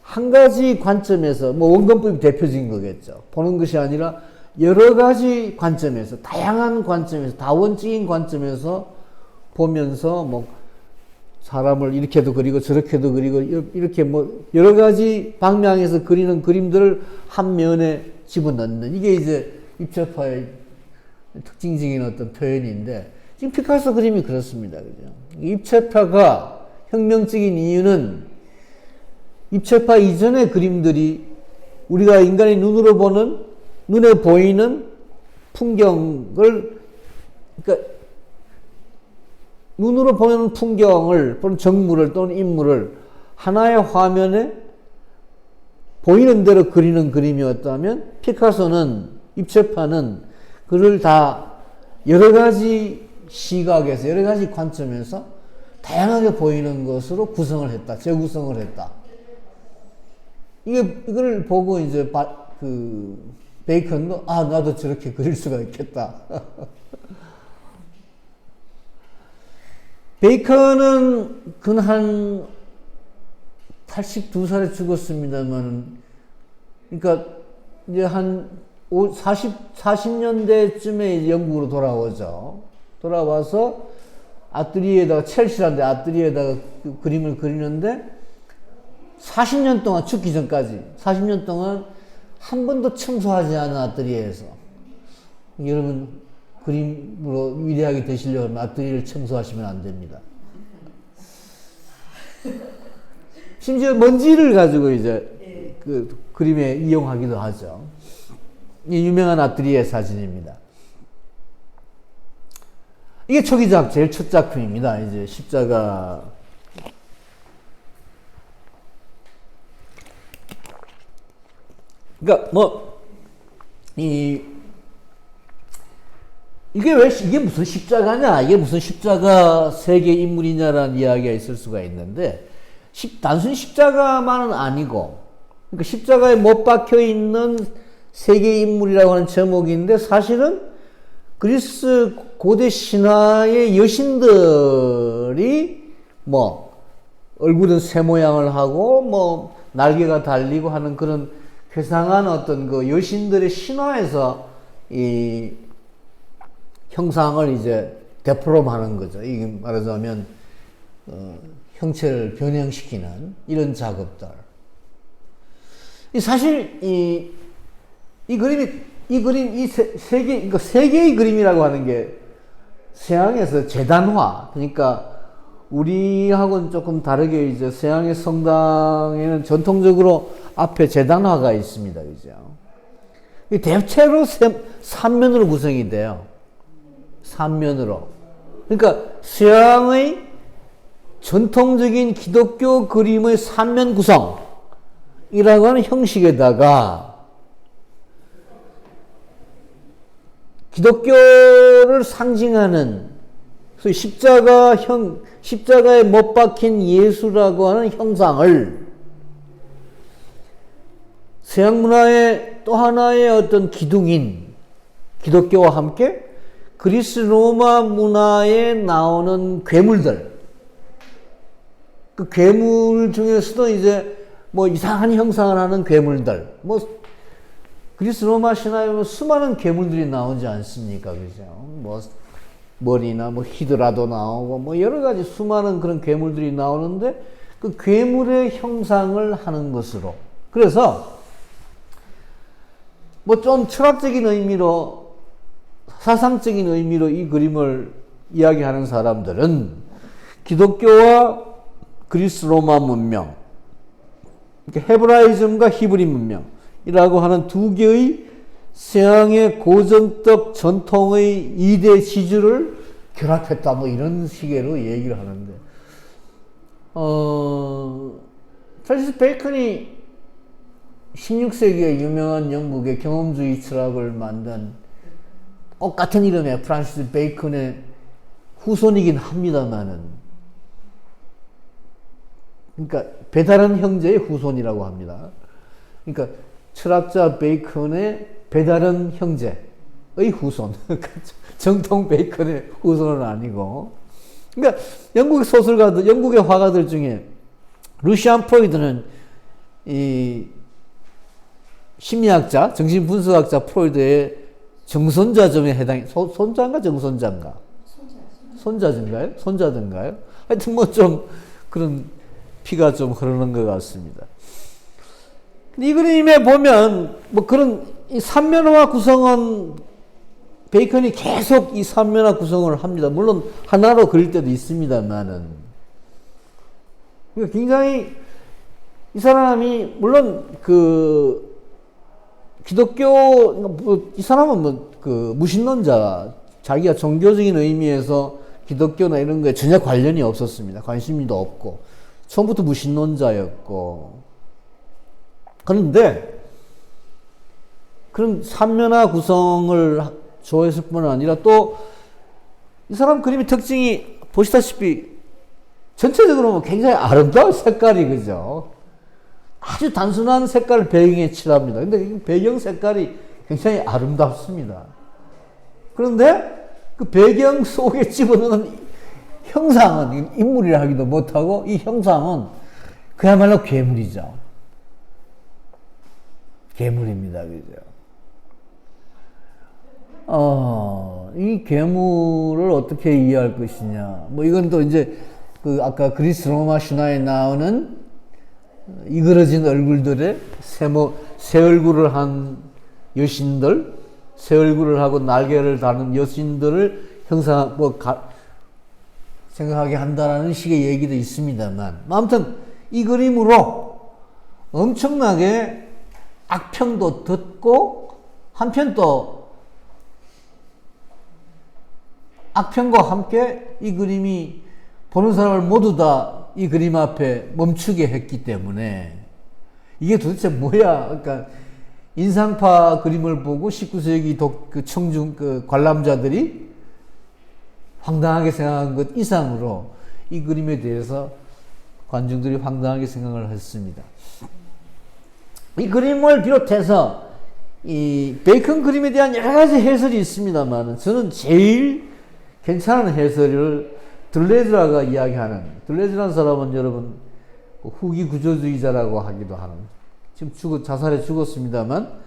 한 가지 관점에서 뭐 원근법이 대표적인 거겠죠. 보는 것이 아니라 여러 가지 관점에서 다양한 관점에서 다원적인 관점에서 보면서 뭐 사람을 이렇게도 그리고 저렇게도 그리고 이렇게 뭐 여러 가지 방향에서 그리는 그림들을 한 면에 집어넣는 이게 이제 입체파의 특징적인 어떤 표현인데 지금 피카소 그림이 그렇습니다. 그죠? 입체파가 혁명적인 이유는 입체파 이전의 그림들이 우리가 인간의 눈으로 보는, 눈에 보이는 풍경을, 그러니까 눈으로 보는 풍경을, 또는 정물을, 또는 인물을 하나의 화면에 보이는 대로 그리는 그림이었다면 피카소는, 입체파는 그를 다 여러 가지 시각에서, 여러 가지 관점에서 다양하게 보이는 것으로 구성을 했다. 재구성을 했다. 이걸 보고 이제 베이컨도 나도 저렇게 그릴 수가 있겠다. 베이컨은 근 82살에 죽었습니다만 그러니까 이제 40년대쯤에 영국으로 돌아오죠. 돌아와서 아뜨리에다가 첼시라는데 아뜨리에다가 그림을 그리는데 40년 동안 죽기 전까지 40년 동안 한 번도 청소하지 않은 아뜨리에서 여러분 그림으로 위대하게 되시려고 하면 아뜨리를 청소하시면 안 됩니다. 심지어 먼지를 가지고 이제 그 그림에 이용하기도 하죠. 이 유명한 아뜨리에 사진입니다. 이게 초기작, 제일 첫 작품입니다. 이제 십자가. 그러니까 뭐 이게 무슨 십자가냐? 이게 무슨 십자가 세계 인물이냐라는 이야기가 있을 수가 있는데, 단순히 십자가만은 아니고, 그러니까 십자가에 못 박혀 있는 세계 인물이라고 하는 제목인데, 사실은 그리스 고대 신화의 여신들이 뭐 얼굴은 새 모양을 하고 뭐 날개가 달리고 하는 그런 회상한 어떤 그 여신들의 신화에서 이 형상을 이제 데프롬하는 거죠. 이게 말하자면 형체를 변형시키는 이런 작업들. 사실 이 세계의 그림이라고 하는 게 서양에서 재단화, 그러니까 우리하고는 조금 다르게 이제 서양의 성당에는 전통적으로 앞에 재단화가 있습니다. 그죠? 대체로 삼면으로 구성이 돼요. 삼면으로. 그러니까 서양의 전통적인 기독교 그림의 삼면 구성이라고 하는 형식에다가 기독교를 상징하는 소위 십자가에 못 박힌 예수라고 하는 형상을 서양 문화의 또 하나의 어떤 기둥인 기독교와 함께 그리스 로마 문화에 나오는 괴물들, 그 괴물 중에서도 이제 뭐 이상한 형상을 하는 괴물들, 뭐 그리스 로마 신화에 보면 수많은 괴물들이 나오지 않습니까? 그죠? 뭐 머리나 뭐 히드라도 나오고 뭐 여러 가지 수많은 그런 괴물들이 나오는데 그 괴물의 형상을 하는 것으로, 그래서 뭐 좀 철학적인 의미로, 사상적인 의미로 이 그림을 이야기하는 사람들은 기독교와 그리스 로마 문명, 헤브라이즘과 히브리 문명이라고 하는 두 개의 서양의 고전적 전통의 2대 지주를 결합했다, 뭐 이런 식으로 얘기를 하는데, 프란시스 베이컨이 16세기에 유명한 영국의 경험주의 철학을 만든 똑같은 이름의 프란시스 베이컨의 후손이긴 합니다만은, 그러니까 배다른 형제의 후손이라고 합니다. 그러니까 철학자 베이컨의 배다른 형제의 후손, 정통 베이컨의 후손은 아니고, 그러니까 영국의 소설가들, 영국의 화가들 중에 루시안 프로이드는 이 심리학자, 정신분석학자 프로이드의 정손자점에 해당해. 손자인가 정손자인가? 손자든가요? 손자든가요? 하여튼 뭐 좀 그런 피가 좀 흐르는 것 같습니다. 이 그림에 보면 뭐 그런 이 삼면화 구성은 베이컨이 계속 이 삼면화 구성을 합니다. 물론 하나로 그릴 때도 있습니다만은, 그러니까 굉장히 이 사람이 물론 그 기독교, 이 사람은 뭐 그 무신론자, 자기가 종교적인 의미에서 기독교나 이런 거에 전혀 관련이 없었습니다. 관심도 없고 처음부터 무신론자였고, 그런데 그런 삼면화 구성을 좋아했을 뿐 아니라 또 이 사람 그림의 특징이 보시다시피 전체적으로 굉장히 아름다운 색깔이, 그죠? 아주 단순한 색깔을 배경에 칠합니다. 근데 배경 색깔이 굉장히 아름답습니다. 그런데 그 배경 속에 집어넣은 형상은 인물이라 하기도 못하고, 이 형상은 그야말로 괴물이죠. 괴물입니다. 그죠? 이 괴물을 어떻게 이해할 것이냐. 뭐 이건 또 이제 그 아까 그리스 로마 신화에 나오는 이그러진 얼굴들의 새 얼굴을 한 여신들, 새 얼굴을 하고 날개를 다는 여신들을 생각하게 한다라는 식의 얘기도 있습니다만, 아무튼 이 그림으로 엄청나게 악평도 듣고, 한편 또 악평과 함께 이 그림이 보는 사람을 모두 다 이 그림 앞에 멈추게 했기 때문에, 이게 도대체 뭐야? 그러니까 인상파 그림을 보고 19세기 그 청중 그 관람자들이 황당하게 생각한 것 이상으로 이 그림에 대해서 관중들이 황당하게 생각을 했습니다. 이 그림을 비롯해서 이 베이컨 그림에 대한 여러 가지 해설이 있습니다만 저는 제일 괜찮은 해설을 들레즈라가 이야기하는, 들레즈라는 사람은 여러분 후기 구조주의자라고 하기도 하는, 지금 자살해 죽었습니다만,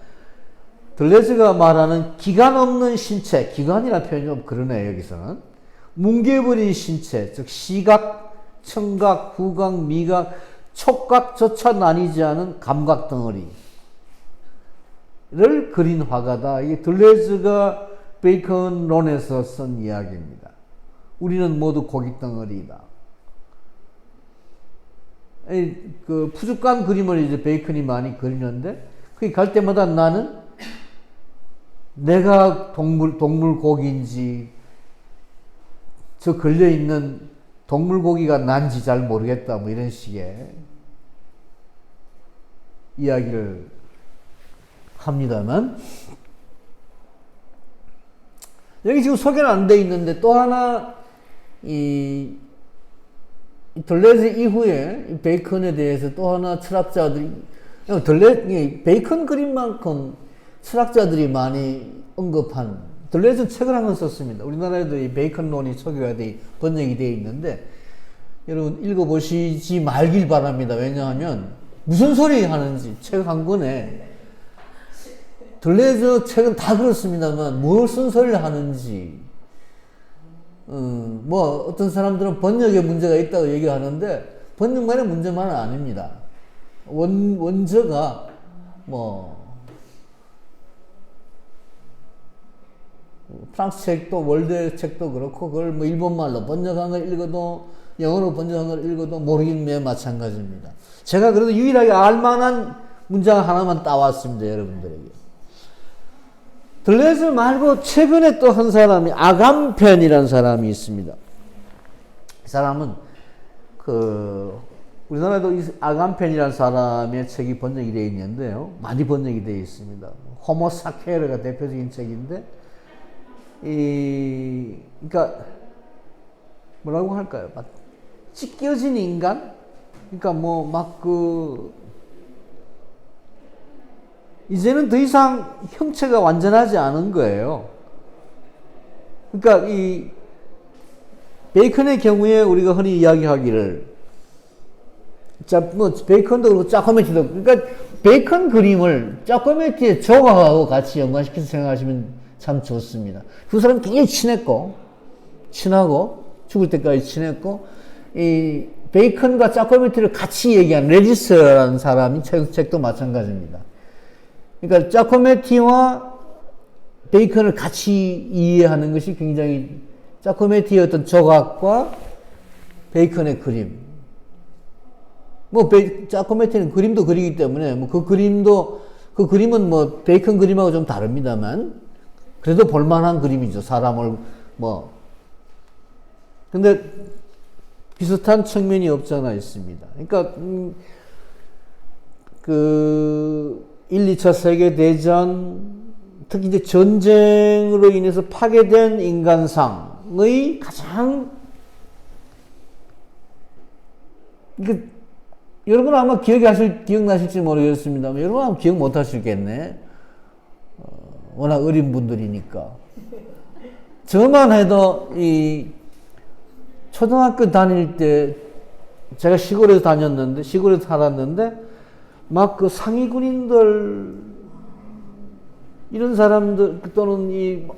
들레즈가 말하는 기관 없는 신체, 기관이라는 표현이 좀 그러네 여기서는, 뭉개버린 신체, 즉 시각, 청각, 후각, 미각, 촉각조차 나뉘지 않은 감각 덩어리를 그린 화가다. 이게 들레즈가 베이컨론에서 쓴 이야기입니다. 우리는 모두 고기 덩어리다. 그 푸죽한 그림을 이제 베이컨이 많이 그리는데, 그게 갈 때마다 나는 내가 동물 고기인지 저 걸려 있는 동물 고기가 난지 잘 모르겠다, 뭐 이런 식의 이야기를 합니다만, 여기 지금 소개는 안 돼 있는데 또 하나 이 들레즈 이후에 이 베이컨에 대해서 또 하나 철학자들이, 베이컨 그림만큼 철학자들이 많이 언급한, 들레즈는 책을 한 권 썼습니다. 우리나라에도 이 베이컨론이 소개가 번역이 되어 있는데 여러분 읽어보시지 말길 바랍니다. 왜냐하면 무슨 소리 하는지, 책 한 권에 들레즈 책은 다 그렇습니다만 뭘 쓴소리를 하는지, 뭐 어떤 사람들은 번역에 문제가 있다고 얘기하는데 번역만의 문제만은 아닙니다. 원저가 뭐 프랑스 책도 월드 책도 그렇고 그걸 뭐 일본말로 번역한 걸 읽어도 영어로 번역한 걸 읽어도 모르긴 매 마찬가지입니다. 제가 그래도 유일하게 알만한 문장 하나만 따왔습니다, 여러분들에게. 들레즈 말고 최근에 또 한 사람이 아감펜이라는 사람이 있습니다. 이 사람은 우리나라에도 이 아감펜이라는 사람의 책이 번역이 되어 있는데요, 많이 번역이 되어 있습니다. 호모 사케르가 대표적인 책인데, 그러니까 뭐라고 할까요? 막 찢겨진 인간? 그러니까 이제는 더 이상 형체가 완전하지 않은 거예요. 그러니까 이 베이컨의 경우에 우리가 흔히 이야기하기를, 베이컨도 그렇고 짜코메티도, 그러니까 베이컨 그림을 짜코메티의 조각하고 같이 연관시켜서 생각하시면 참 좋습니다. 두 사람 굉장히 친하고 죽을 때까지 친했고, 이 베이컨과 짜코메티를 같이 얘기한 레지스라는 사람이 책도 마찬가지입니다. 그러니까 짜코메티와 베이컨을 같이 이해하는 것이 굉장히, 짜코메티의 어떤 조각과 베이컨의 그림, 짜코메티는 그림도 그리기 때문에 그 그림은 뭐 베이컨 그림하고 좀 다릅니다만 그래도 볼만한 그림이죠. 사람을 근데 비슷한 측면이 없지 않아 있습니다. 그러니까 1, 2차 세계대전, 특히 이제 전쟁으로 인해서 파괴된 인간상의 가장, 여러분 아마 기억나실지 모르겠습니다만, 여러분 아마 기억 못 하시겠네. 워낙 어린 분들이니까. 저만 해도 초등학교 다닐 때, 제가 시골에서 살았는데, 막 상위 군인들, 이런 사람들, 또는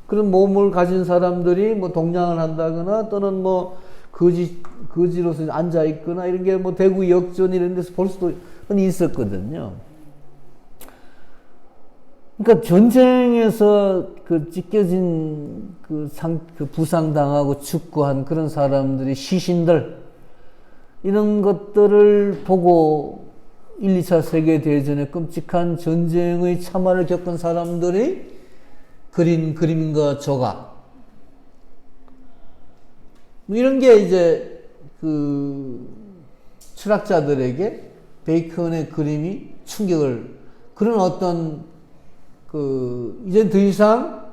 그런 몸을 가진 사람들이 뭐 동냥을 한다거나, 또는 뭐 거지로서 앉아있거나, 이런 게 뭐 대구 역전 이런 데서 볼 수도 흔히 있었거든요. 그러니까 전쟁에서 찢겨진 부상당하고 죽고한 그런 사람들이, 시신들, 이런 것들을 보고 1, 2차 세계대전의 끔찍한 전쟁의 참화를 겪은 사람들이 그린 그림과 조각, 이런 게 이제 철학자들에게 베이컨의 그림이 충격을, 그런 어떤 이제 더 이상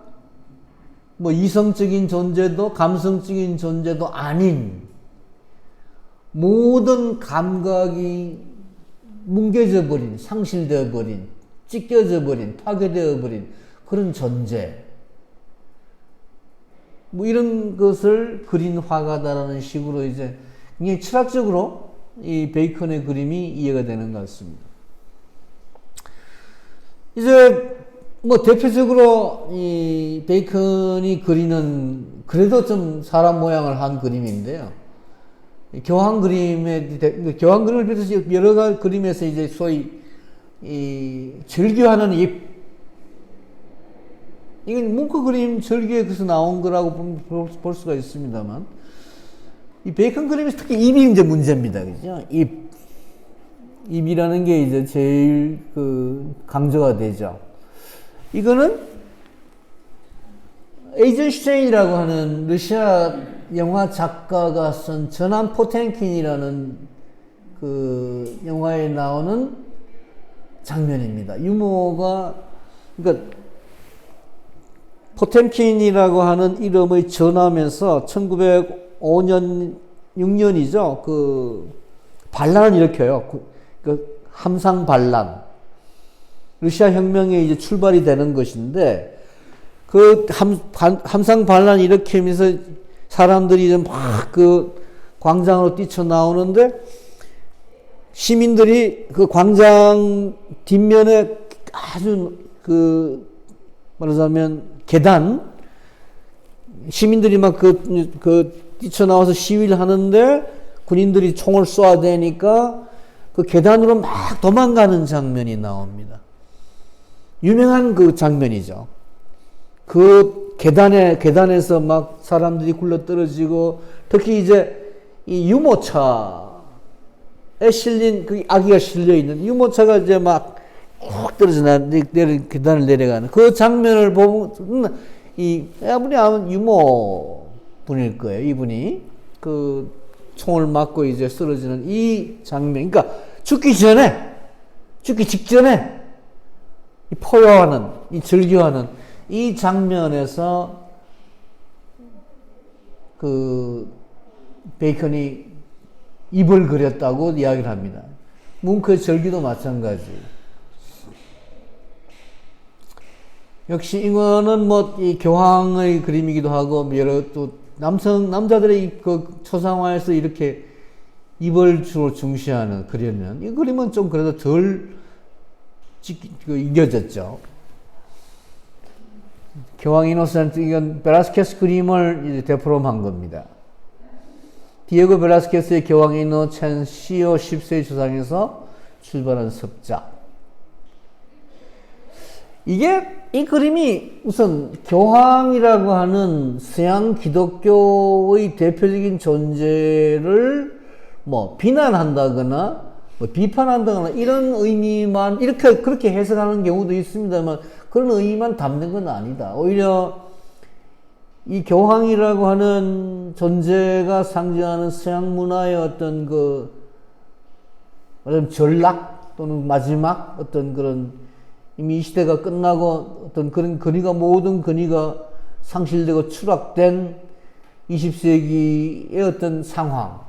뭐 이성적인 존재도 감성적인 존재도 아닌 모든 감각이 뭉개져 버린, 상실되어 버린, 찢겨져 버린, 파괴되어 버린 그런 존재, 뭐 이런 것을 그린 화가다라는 식으로 이제 굉장히 철학적으로 이 베이컨의 그림이 이해가 되는 것 같습니다. 이제 뭐 대표적으로 이 베이컨이 그리는 그래도 좀 사람 모양을 한 그림인데요. 교황 그림을 비롯해서 여러 가지 그림에서 이제 소위 이 절규하는 잎, 이건 뭉크 그림 절규에서 나온 거라고 볼 수가 있습니다만, 이 베이컨 그림에서 특히 잎이 이제 문제입니다, 그죠? 잎이라는 게 이제 제일 강조가 되죠. 이거는 에이젠슈테인이라고 하는 러시아 영화 작가가 쓴 전함 포템킨이라는 그 영화에 나오는 장면입니다. 유머가, 그러니까 포템킨이라고 하는 이름의 전함에서 1905년 6년이죠. 그 반란을 일으켜요. 그 함상 반란. 러시아 혁명이 이제 출발이 되는 것인데, 그 함상 반란 일으키면서 사람들이 이제 막 그 광장으로 뛰쳐나오는데, 시민들이 그 광장 뒷면에 아주 말하자면 계단, 시민들이 막 뛰쳐나와서 시위를 하는데 군인들이 총을 쏘아대니까 그 계단으로 막 도망가는 장면이 나옵니다. 유명한 그 장면이죠. 그 계단에서 막 사람들이 굴러 떨어지고, 특히 이제 이 유모차에 실린 그 아기가 실려 있는 유모차가 이제 막 쭉 떨어져 계단을 내려가는 그 장면을 보면, 아무리 아면 유모 분일 거예요. 이분이 그 총을 맞고 이제 쓰러지는 이 장면, 그러니까 죽기 직전에 이 포효하는, 이 절규하는 이 장면에서 그 베이컨이 입을 그렸다고 이야기를 합니다. 뭉크의 절규도 마찬가지. 역시 이거는 뭐 이 교황의 그림이기도 하고, 여러 또 남자들의 그 초상화에서 이렇게 입을 주로 중시하는 그려는 이 그림은 좀 그래도 덜 이겨졌죠. 교황 이노센트, 이건 벨라스케스 그림을 이제 되프롬한 겁니다. 디에고 벨라스케스의 교황 이노첸시오 10세의 조상에서 출발한 습작. 이 그림이 우선 교황이라고 하는 서양 기독교의 대표적인 존재를 뭐 비난한다거나 뭐 비판한다거나 이런 의미만, 그렇게 해석하는 경우도 있습니다만, 그런 의미만 담는 건 아니다. 오히려 이 교황이라고 하는 존재가 상징하는 서양 문화의 어떤 전락 또는 마지막 어떤 그런, 이미 이 시대가 끝나고 어떤 그런 모든 근위가 상실되고 추락된 20세기의 어떤 상황,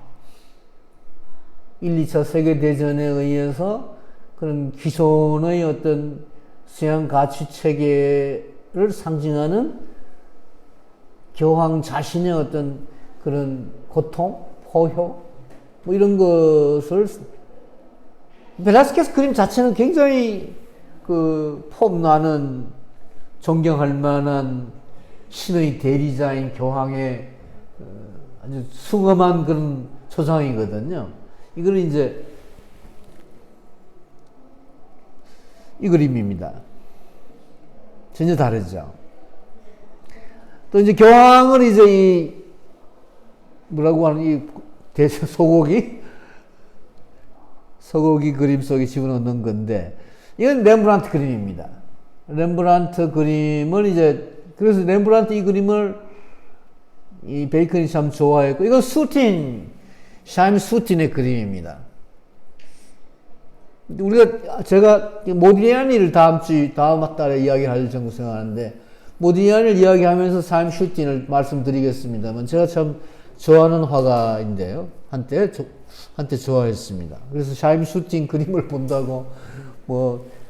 1, 2차 세계대전에 의해서 그런 기존의 어떤 서양 가치 체계를 상징하는 교황 자신의 어떤 그런 고통, 포효, 뭐 이런 것을, 벨라스케스 그림 자체는 굉장히 폼나는, 존경할 만한 신의 대리자인 교황의 아주 숭엄한 그런 초상이거든요. 이걸 이제 이 그림입니다. 전혀 다르죠. 또 이제 교황을 이제 뭐라고 하는 이 소고기 그림 속에 집어넣는 건데, 이건 렘브란트 그림입니다. 렘브란트 그림을 그래서 렘브란트 이 그림을 이 베이컨이 참 좋아했고, 이건 샤임 수틴의 그림입니다. 제가 모디리아니를 다음 달에 이야기를 할 정도 생각하는데, 모디리아니를 이야기하면서 삶 슈팅을 말씀드리겠습니다만, 제가 참 좋아하는 화가인데요. 한때 좋아했습니다. 그래서 삶 슈팅 그림을 본다고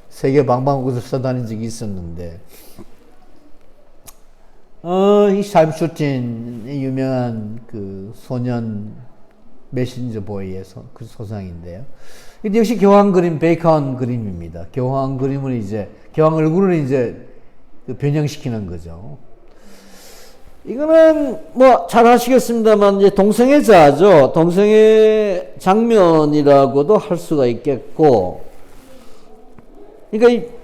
세계 방방곡곡을 써다닌 적이 있었는데, 이 삶 슈팅의 유명한 그 소년 메신저 보이의 그 소상인데요. 근데 역시 교황 그림, 베이컨 그림입니다. 교황 그림을 교황 얼굴을 변형시키는 거죠. 이거는 잘 아시겠습니다만, 이제 동성애 자죠. 동성애 장면이라고도 할 수가 있겠고, 그러니까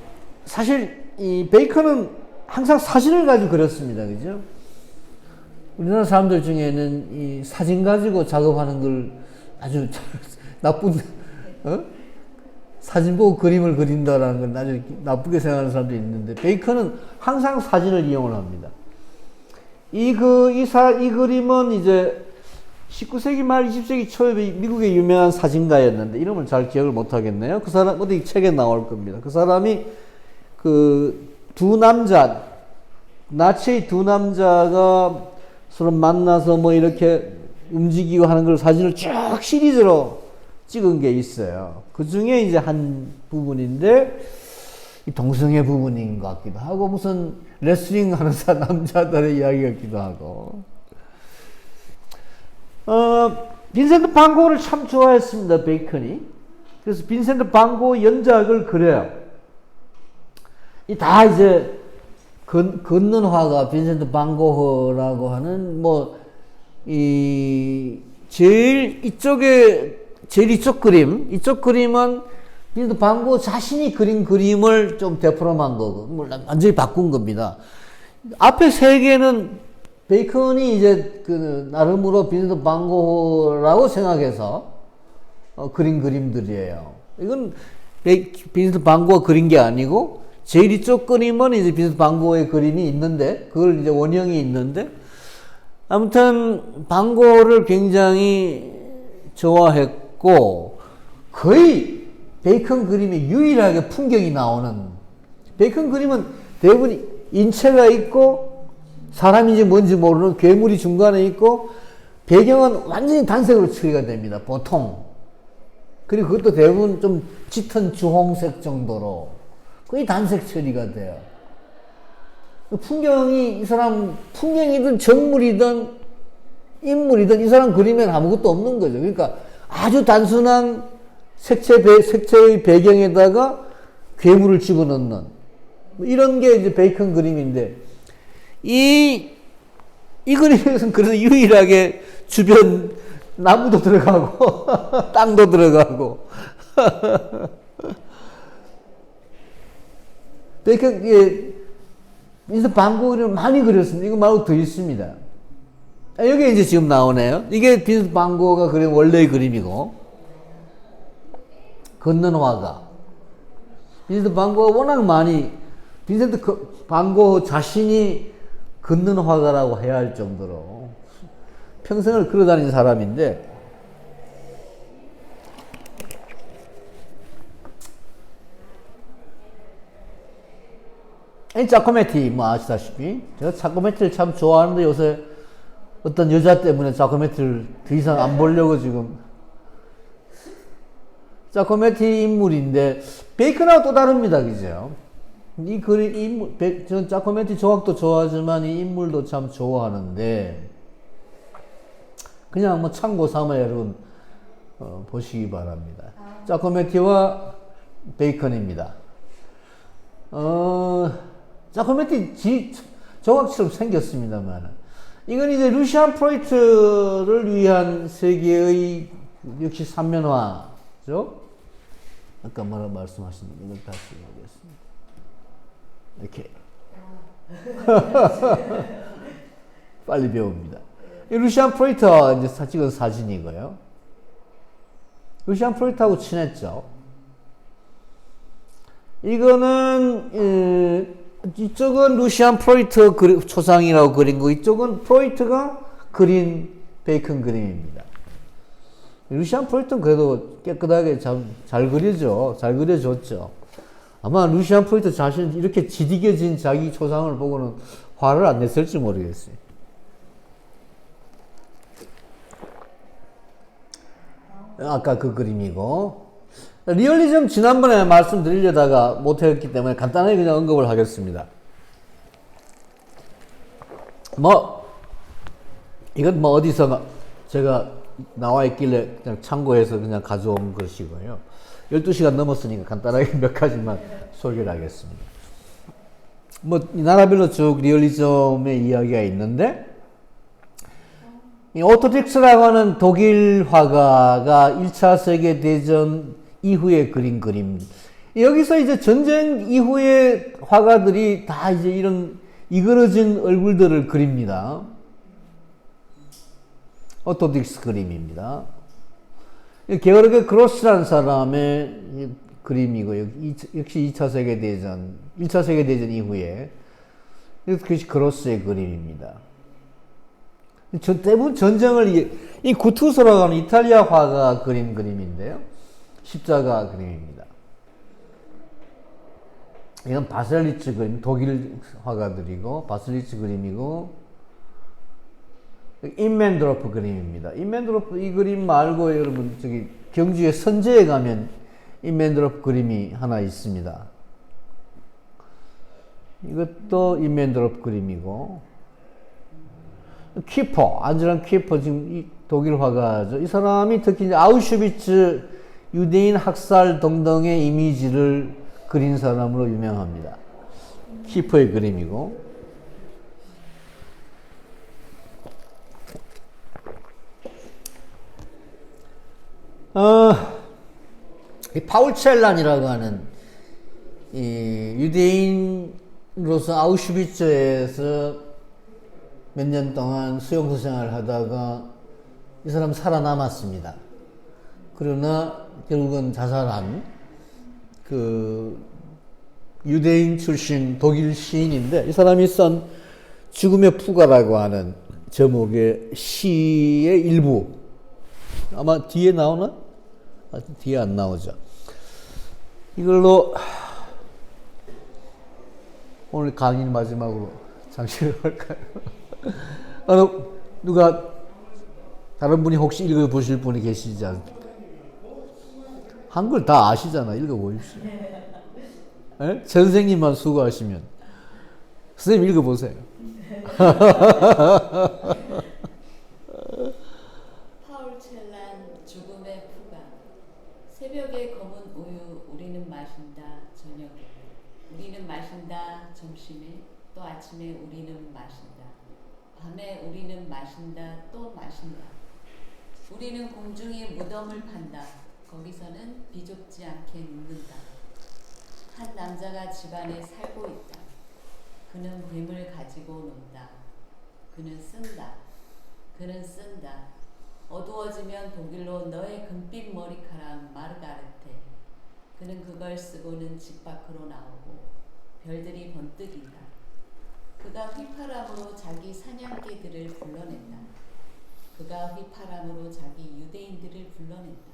사실 이 베이컨은 항상 사진을 가지고 그렸습니다. 그죠? 우리나라 사람들 중에는 이 사진 가지고 작업하는 걸 아주 나쁜, 사진 보고 그림을 그린다라는 걸 아주 나쁘게 생각하는 사람도 있는데, 베이컨은 항상 사진을 이용을 합니다. 이 그림은 이제 19세기 말 20세기 초에 미국의 유명한 사진가였는데, 이름을 잘 기억을 못 하겠네요. 그 사람, 어디 책에 나올 겁니다. 그 사람이 나치의 두 남자가 서로 만나서 이렇게 움직이고 하는 걸 사진을 쭉 시리즈로 찍은 게 있어요. 그 중에 이제 한 부분인데, 이 동성애 부분인 것 같기도 하고, 무슨 레슬링 하는 남자들의 이야기 같기도 하고. 빈센트 반 고흐를 참 좋아했습니다, 베이컨이. 그래서 빈센트 반 고흐 연작을 그려요. 다 걷는 화가 빈센트 반 고흐라고 하는, 제일 이쪽 그림은 빈센트 반 고흐 자신이 그린 그림을 좀 되포럼한 거고, 완전히 바꾼 겁니다. 앞에 세 개는 베이컨이 나름으로 빈센트 반 고흐라고 생각해서 그린 그림들이에요. 이건 빈센트 반 고흐가 그린 게 아니고, 제일 이쪽 그림은 이제 빈센트 반 고흐의 그림이 있는데, 그걸 원형이 있는데, 아무튼 반 고흐를 굉장히 좋아했고, 거의 베이컨 그림이 유일하게 풍경이 나오는, 베이컨 그림은 대부분 인체가 있고 사람인지 뭔지 모르는 괴물이 중간에 있고, 배경은 완전히 단색으로 처리가 됩니다, 보통. 그리고 그것도 대부분 좀 짙은 주홍색 정도로 거의 단색 처리가 돼요. 풍경이, 이 사람 풍경이든 정물이든 인물이든 이 사람 그림엔 아무것도 없는 거죠. 그러니까 아주 단순한 색채의 배경에다가 괴물을 집어넣는, 이런 게 이제 베이컨 그림인데, 이 그림에서는 그래서 유일하게 주변 나무도 들어가고 땅도 들어가고 베이컨, 빈센트 반 고흐를 많이 그렸습니다. 이거 말고 더 있습니다. 여기 이제 지금 나오네요. 이게 빈센트 반 고흐가 그린 원래의 그림이고, 걷는 화가. 빈센트 반 고흐가 워낙 많이, 빈센트 반 고흐 자신이 걷는 화가라고 해야 할 정도로 평생을 걸어다닌 사람인데, 이 자코메티 아시다시피 제가 자코메티를 참 좋아하는데, 요새 어떤 여자 때문에 자코메티를 더 이상 안 보려고 지금. 자코메티 인물인데 베이컨하고 또 다릅니다, 그죠? 이 그림 저는 자코메티 조각도 좋아하지만 이 인물도 참 좋아하는데, 그냥 참고 삼아 여러분 보시기 바랍니다. 자코메티와 베이컨입니다. 자코메티 조각처럼 생겼습니다만, 이건 이제 루시안 프로이트를 위한 세계의 역시 삼면화죠. 아까 말씀하신 이걸 다시 보겠습니다. 이렇게 빨리 배웁니다. 이 루시안 프로이트가 이제 찍은 사진이고요. 루시안 프로이트하고 친했죠. 이거는 이쪽은 루시안 프로이트 초상이라고 그린 거, 이쪽은 프로이트가 그린 베이컨 그림입니다. 루시안 프로이트는 그래도 깨끗하게 잘 그려져. 잘 그려줬죠. 아마 루시안 프로이트 자신 이렇게 지디겨진 자기 초상을 보고는 화를 안 냈을지 모르겠어요. 아까 그 그림이고. 리얼리즘 지난번에 말씀드리려다가 못했기 때문에 간단하게 그냥 언급을 하겠습니다. 이건 어디서 제가 나와 있길래 그냥 참고해서 그냥 가져온 것이고요. 12시간 넘었으니까 간단하게 몇 가지만 소개를 하겠습니다. 이 나라별로 쭉 리얼리즘의 이야기가 있는데, 이 오토딕스라고 하는 독일 화가가 1차 세계대전 이후에 그린 그림. 여기서 이제 전쟁 이후에 화가들이 다 이제 이런 이그러진 얼굴들을 그립니다. 오토딕스 그림입니다. 게오르게 그로스라는 사람의 그림이고, 역시 2차 세계대전, 1차 세계대전 이후에, 그것이 그로스의 그림입니다. 대부분 전쟁을, 이 구투소라고 하는 이탈리아 화가 그린 그림인데요. 십자가 그림입니다. 이건 바셀리츠 그림, 독일 화가들이고, 바셀리츠 그림이고, 인멘드로프 그림입니다. 인멘드로프 이 그림 말고 여러분 저기 경주의 선제에 가면 인멘드로프 그림이 하나 있습니다. 이것도 인멘드로프 그림이고, 키퍼, 안젤란 키퍼, 지금 이 독일 화가죠. 이 사람이 특히 이제 아우슈비츠 유대인 학살 등등의 이미지를 그린 사람으로 유명합니다. 키퍼의 그림이고, 이 파울첼란이라고 하는 이 유대인으로서 아우슈비츠에서 몇 년 동안 수용소 생활을 하다가 이 사람 살아남았습니다. 그러나 결국은 자살한 그 유대인 출신 독일 시인인데, 이 사람이 쓴 죽음의 푸가라고 하는 제목의 시의 일부, 아마 뒤에 나오나? 뒤에 안 나오죠. 이걸로 오늘 강의 마지막으로 장식을 할까요? 누가 다른 분이 혹시 읽어보실 분이 계시지 않습니까? 한글 다 아시잖아. 읽어보십시오. 네? 선생님만 수고하시면 선생님 읽어보세요. 파울첼란 죽음의 푸가. 새벽에 검은 우유 우리는 마신다 저녁에, 우리는 마신다 점심에, 또 아침에 우리는 마신다, 밤에 우리는 마신다 또 마신다. 우리는 공중에 무덤을 판다. 거기서는 비좁지 않게 눕는다. 한 남자가 집안에 살고 있다. 그는 뱀을 가지고 논다. 그는 쓴다. 그는 쓴다. 어두워지면 독일로 너의 금빛 머리카락 마르가르테. 그는 그걸 쓰고는 집 밖으로 나오고 별들이 번뜩인다. 그가 휘파람으로 자기 사냥개들을 불러낸다. 그가 휘파람으로 자기 유대인들을 불러낸다.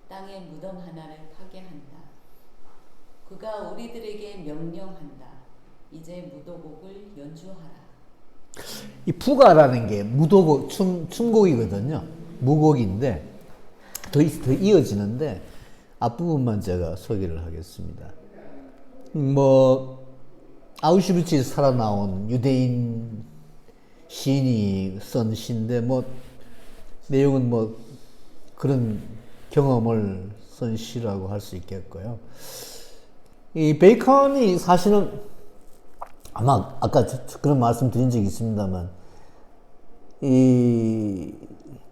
땅의 무덤 하나를 파괴한다. 그가 우리들에게 명령한다. 이제 무도곡을 연주하라. 이 푸가라는 게 무도곡, 춤곡이거든요. 무곡인데 더 이어지는데 앞부분만 제가 소개를 하겠습니다. 아우슈비츠에서 살아나온 유대인 시인이 쓴 시인데 내용은 그런 경험을 쓴 시라고 할 수 있겠고요. 이 베이컨이 사실은 아마 아까 그런 말씀 드린 적이 있습니다만, 이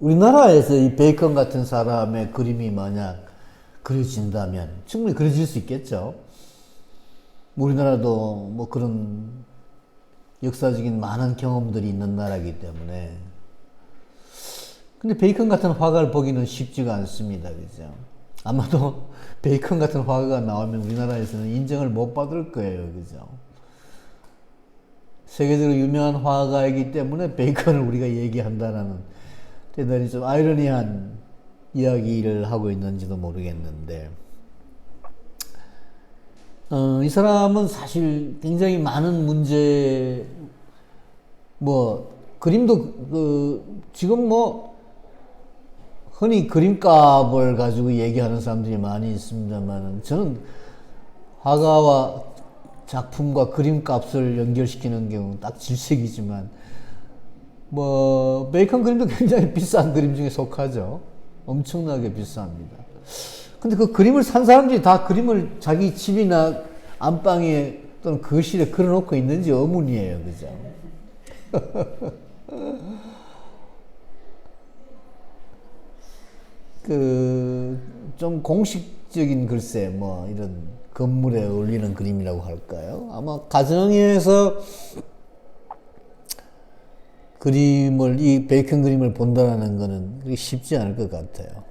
우리나라에서 이 베이컨 같은 사람의 그림이 만약 그려진다면 충분히 그려질 수 있겠죠. 우리나라도 그런 역사적인 많은 경험들이 있는 나라이기 때문에. 근데 베이컨 같은 화가를 보기는 쉽지가 않습니다. 그죠? 아마도 베이컨 같은 화가가 나오면 우리나라에서는 인정을 못 받을 거예요. 그죠? 세계적으로 유명한 화가이기 때문에 베이컨을 우리가 얘기한다라는 대단히 좀 아이러니한 이야기를 하고 있는지도 모르겠는데, 이 사람은 사실 굉장히 많은 문제, 그림도, 지금 흔히 그림값을 가지고 얘기하는 사람들이 많이 있습니다만, 저는 화가와 작품과 그림값을 연결시키는 경우 딱 질색이지만, 베이컨 그림도 굉장히 비싼 그림 중에 속하죠. 엄청나게 비쌉니다. 근데 그 그림을 산 사람들이 다 그림을 자기 집이나 안방에 또는 거실에 걸어놓고 있는지 의문이에요. 그죠? 좀 공식적인 글쎄, 이런 건물에 어울리는 그림이라고 할까요? 아마 가정에서 이 베이컨 그림을 본다는 거는 그렇게 쉽지 않을 것 같아요.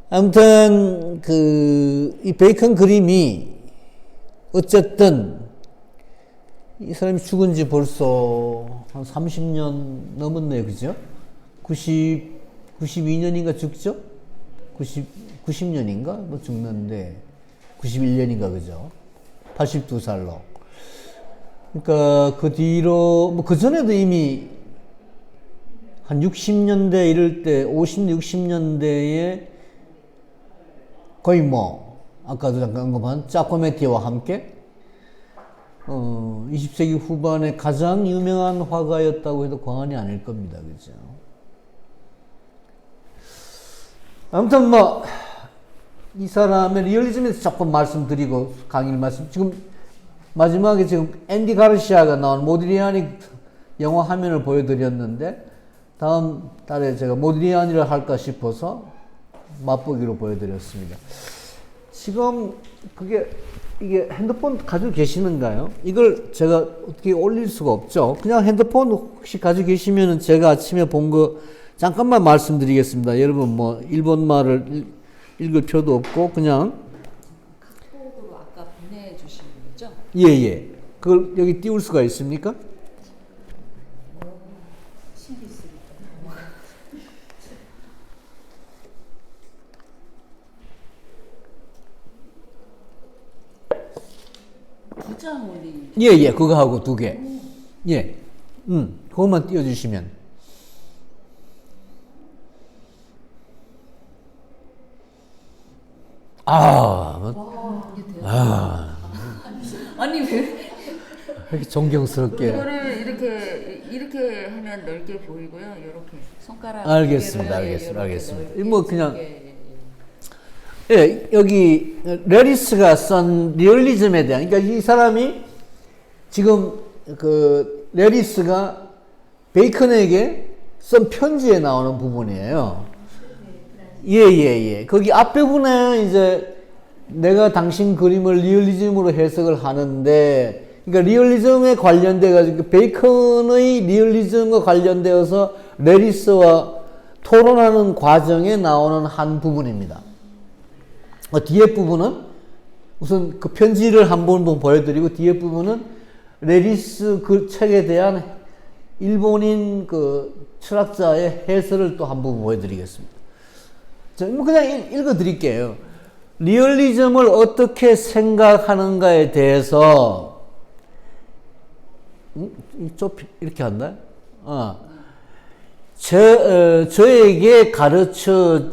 아무튼, 이 베이컨 그림이 어쨌든 이 사람이 죽은 지 벌써 한 30년 넘었네요. 그죠? 92년인가 죽죠? 90년인가? 죽는데, 91년인가, 그죠? 82살로. 그러니까, 그 뒤로, 그 전에도 이미 한 60년대 이럴 때, 60년대에 거의 아까도 잠깐 언급한 짜코메티와 함께, 20세기 후반에 가장 유명한 화가였다고 해도 과언이 아닐 겁니다. 그죠? 아무튼 이 사람의 리얼리즘에 대해서 조금 말씀드리고 지금 마지막에 지금 앤디 가르시아가 나온 모디리아니 영화 화면을 보여드렸는데, 다음 달에 제가 모디리아니를 할까 싶어서 맛보기로 보여드렸습니다. 지금 이게 핸드폰 가지고 계시는가요? 이걸 제가 어떻게 올릴 수가 없죠. 그냥 핸드폰 혹시 가지고 계시면은 제가 아침에 본 거 잠깐만 말씀드리겠습니다. 여러분 일본말을 읽을 필요도 없고 그냥 카톡으로 아까 보내주신 거죠? 예. 그걸 여기 띄울 수가 있습니까? 두 장 올린. 예. 그거 하고 2개. 예. 그것만 띄워주시면. 아니 왜? 이렇게 존경스럽게. 이거를 이렇게 하면 넓게 보이고요. 이렇게 손가락. 알겠습니다. 그냥 여기 레리스가 쓴 리얼리즘에 대한, 그러니까 이 사람이 지금 레리스가 베이컨에게 쓴 편지에 나오는 부분이에요. 예. 거기 앞부분에 이제 내가 당신 그림을 리얼리즘으로 해석을 하는데, 그러니까 리얼리즘에 관련돼 가지고 베이컨의 리얼리즘과 관련되어서 레리스와 토론하는 과정에 나오는 한 부분입니다. 뒤에 부분은 우선 그 편지를 한번 보여드리고, 뒤에 부분은 레리스 그 책에 대한 일본인 철학자의 해설을 또 한번 보여드리겠습니다. 그냥 읽어드릴게요. 리얼리즘을 어떻게 생각하는가에 대해서, 이렇게 한다? 저에게 가르쳐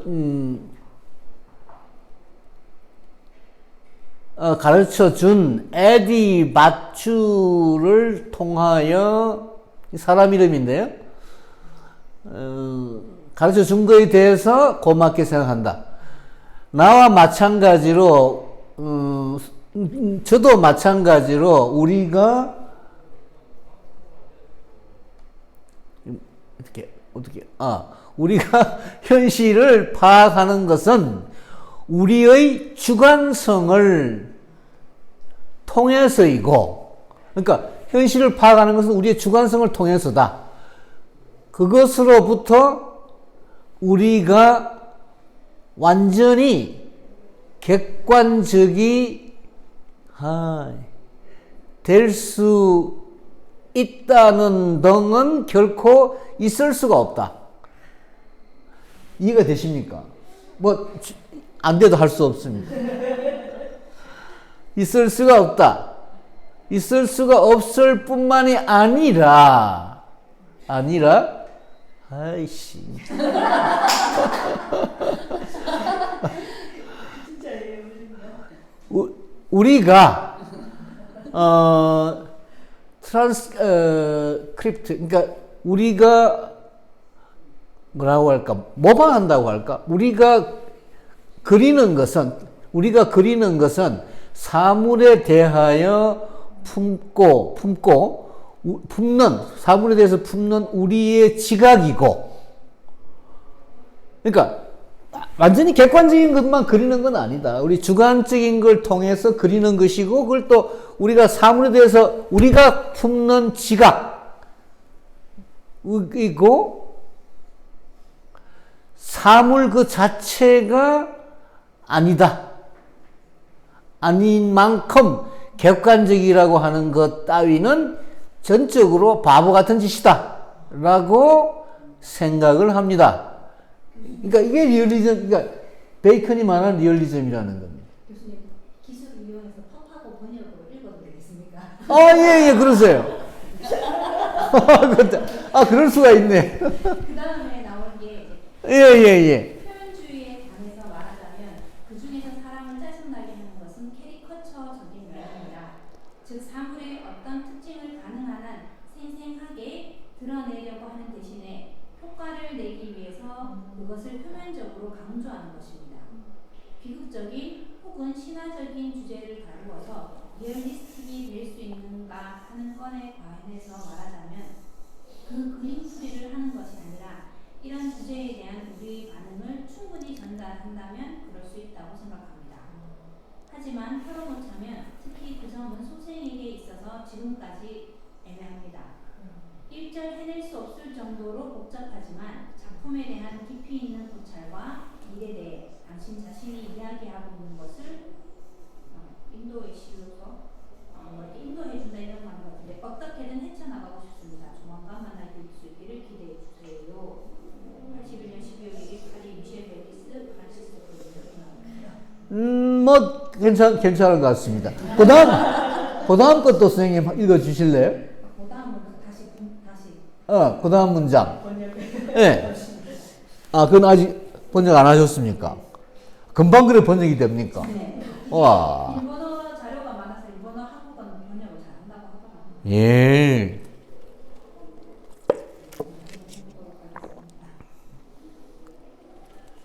준 에디 바추를 통하여, 사람 이름인데요. 가르쳐 준 거에 대해서 고맙게 생각한다. 나와 마찬가지로, 저도 마찬가지로 우리가 우리가 현실을 파악하는 것은 우리의 주관성을 통해서이고, 그러니까 현실을 파악하는 것은 우리의 주관성을 통해서다. 그것으로부터 우리가 완전히 객관적이 될 수 있다는 등은 결코 있을 수가 없다. 이해가 되십니까? 뭐 안 돼도 할 수 없습니다. 있을 수가 없다. 있을 수가 없을 뿐만이 아니라 아이씨 우리가 트랜스크립트 그러니까 우리가 뭐라고 할까 모방한다고 할까 우리가 그리는 것은 사물에 대하여 사물에 대해서 품는 우리의 지각이고 그러니까 완전히 객관적인 것만 그리는 건 아니다. 우리 주관적인 걸 통해서 그리는 것이고 그걸 또 우리가 사물에 대해서 우리가 품는 지각이고 사물 그 자체가 아니다. 아닌 만큼 객관적이라고 하는 것 따위는 전적으로 바보 같은 짓이다. 라고 생각을 합니다. 그러니까 이게 리얼리즘, 그러니까 베이컨이 말하는 리얼리즘이라는 겁니다. 교수님, 기술을 이용해서 팝하고 번역으로 읽어도 되겠습니까? 예, 그러세요. 그럴 수가 있네. 그 다음에 나온 게 예. 표현주의에 관해서 말하자면 그 중에서 사람을 짜증나게 하는 것은 캐리커처적인 면입니다. 즉 사물의 어떤 특징을 가능한 한 생생하게 드러내려고 하는 대신에 효과를 내기 위해서 그것을 표면적으로 강조하는 것입니다. 비극적인 혹은 신화적인 주제를 다루어서 리얼리스틱이 될 수 있는가 하는 건에 관해서 말하자면 그 그림풀이를 하는 것이 아니라 이런 주제에 대한 우리의 반응을 충분히 전달한다면 그럴 수 있다고 생각합니다. 하지만 털어놓자면 특히 그 점은 소생에게 있어서 지금까지 애매합니다. 일절 해낼 수 없을 정도로 복잡하지만 작품에 대한 깊이 있는 고찰과 일에 대해 당신 자신이 이야기하고 있는 것을 인도의 시로서 인도해준다 이런 말인 것 같은데 어떻게든 헤쳐나가고 싶습니다. 조만간 만날 수 있기를 기대해 주세요. 81년 12월 1일 파리 미셸 베리스 프란시스 뭐 괜찮은 것 같습니다. 그 다음 것도 선생님 읽어 주실래요? 그 다음은 다시 그 다음 문장. 예. 그건 아직 번역 안 하셨습니까? 금방 그래 번역이 됩니까? 네. 와. 일본어 자료가 많아서 일본어 한국어는 번역을 잘한다고 하더라고요. 예.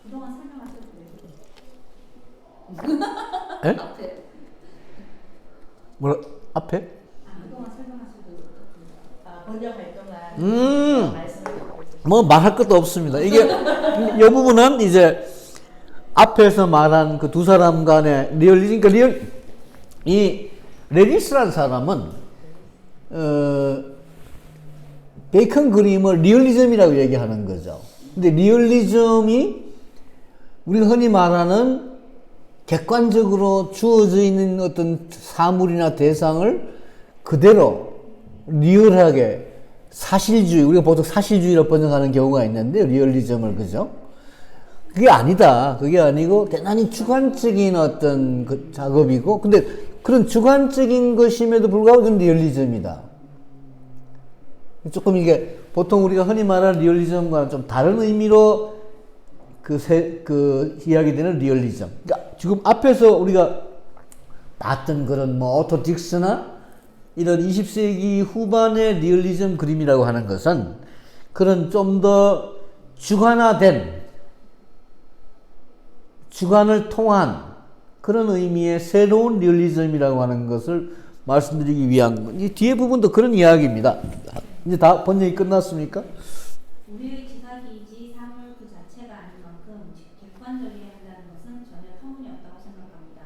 그동안 설명하셔도 돼요. 예? 뭐라 앞에? 그동안 설명하셔도 돼요. 번역할 동안 말씀을 뭐 말할 것도 없습니다. 이게 이 부분은 이제 앞에서 말한 그 두 사람 간의 리얼리즘, 그러니까 이 레디스라는 사람은 베이컨 그림을 리얼리즘이라고 얘기하는 거죠. 근데 리얼리즘이 우리가 흔히 말하는 객관적으로 주어져 있는 어떤 사물이나 대상을 그대로 리얼하게 사실주의, 우리가 보통 사실주의로 번역하는 경우가 있는데 리얼리즘을, 그죠? 그게 아니다. 그게 아니고 대단히 주관적인 어떤 그 작업이고, 근데 그런 주관적인 것임에도 불구하고 그건 리얼리즘이다. 조금 이게 보통 우리가 흔히 말하는 리얼리즘과는 좀 다른 의미로 이야기되는 리얼리즘. 그러니까 지금 앞에서 우리가 봤던 그런 뭐 오토 딕스나 이런 20세기 후반의 리얼리즘 그림이라고 하는 것은 그런 좀 더 주관화된, 주관을 통한 그런 의미의 새로운 리얼리즘이라고 하는 것을 말씀드리기 위한, 이 뒤에 부분도 그런 이야기입니다. 이제 다 번역이 끝났습니까? 우리의 지각이지 사물 그 자체가 아닌 만큼 객관적이어야 한다는 것은 전혀 터무니없다고 생각합니다.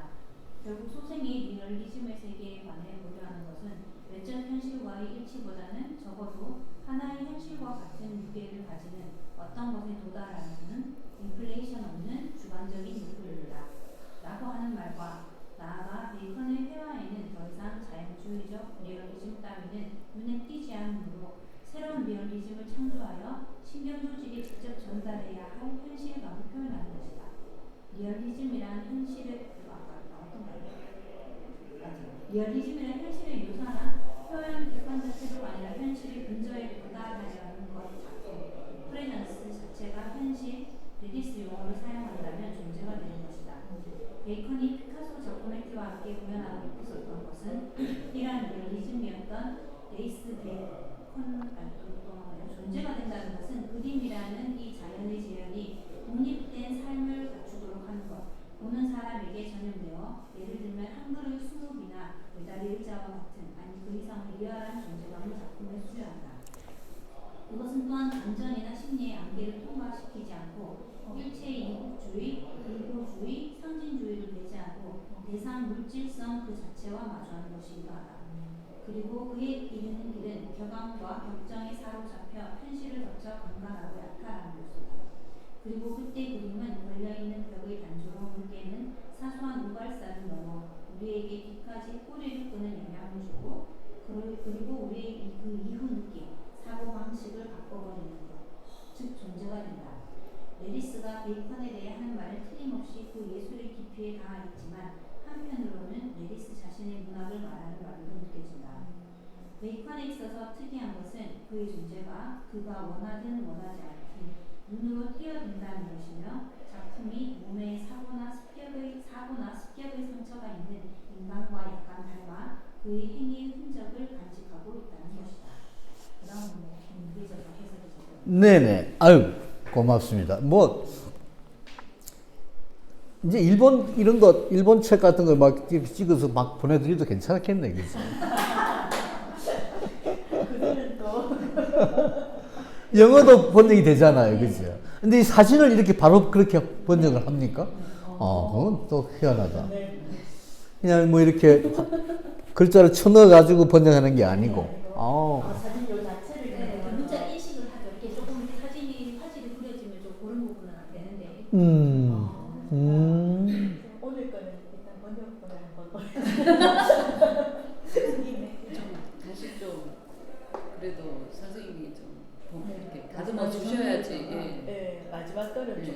결국 소생이 리얼리즘의 세계에 관해 고려하는 것은 외적 현실과의 일치보다는 적어도 하나의 현실과 같은 유대를 가지는 어떤 것에 도달하는 인플레이션 없는 주관적인 요구입니다. 라고 하는 말과 나아가 베이컨의 회화에는 더 이상 자연주의적 리얼리즘 따위는 눈에 띄지 않으므로 새로운 리얼리즘을 창조하여 신경 조직이 직접 전달해야 할 현실감을 표현하는 것이다. 리얼리즘이란 현실을 리얼리즘이란 현실을 묘사나 표현 객관적 태도가 아니라 현실의 근저에 도달하려는 것 작품, 프레전스 자체가 현실, 레디스 용어를 사용한다면 존재가 되는 것이다. 베이컨이 피카소 작품의 티와 함께 구현하고 있었던 것은 이러한 리얼리즘이었던 레이스 베이컨 존재가 된다는 것은 그림이라는 이 자연의 재현이 독립된 삶을 갖추도록 하는 것, 보는 사람에게 전염되어 예를 들면 한 그릇 수묵이나 메다리 의자와 같은 아니 그 이상 리얼한 존재감을 작품에 수여한다. 이것은 또한 감정이나 심리의 안개를 통과시키지 않고 일체의 이국주의, 일고주의, 선진주의를 내지 않고 대상 물질성 그 자체와 마주하는 것이기도 하다. 그리고 그에 이르는 길은 격앙과 격정에 사로잡혀 현실을 거쳐 강간하고 약탈하는 것이다. 그리고 그때 그림은 걸려있는 벽의 단조로 물개는 사소한 우발사를 넘어 우리에게 뒤까지 꼬리를 끄는 영향을 주고 그리고 우리의 그 이후 느낌, 사고방식을 바꿔버리는 것, 즉 존재가 된다. 레디스가 베이컨에 대해 하는 말은 틀림없이 그 예술의 깊이에 닿아 있지만 한편으로는 레디스 자신의 문학을 말하는 말로 느껴진다. 베이컨에 있어서 특이한 것은 그의 존재가 그가 원하든 원하지 않든 눈으로 띄어든다는 것이며 작품이 몸에 사고나 습격의 상처가 있는 인간과 약간 닮아 그의 행위의 흔적을 간직하고 있다는 것이다. 그 다음은 이해져서 해석이 되죠. 네네. 아유, 고맙습니다. 뭐, 이제 이런 거, 일본 책 같은 거 막 찍어서 막 보내드려도 괜찮겠네, 그죠? 그들은 또 영어도 번역이 되잖아요, 그죠? 근데 이 사진을 이렇게 바로 그렇게 번역을 합니까? 그건 또 희한하다. 그냥 뭐 이렇게 글자를 쳐넣어가지고 번역하는 게 아니고. 사진 요 자체를 그 문자 인식을 하죠. 이렇게 조금 사진이 화질이 구려지면 좀 그런 부분은 안 되는데. 오늘 거는 일단 번역본을 한번 다시 좀 그래도 선생님이 좀 이렇게 다듬어 주셔야지. 예. 네, 마지막 거는 좀.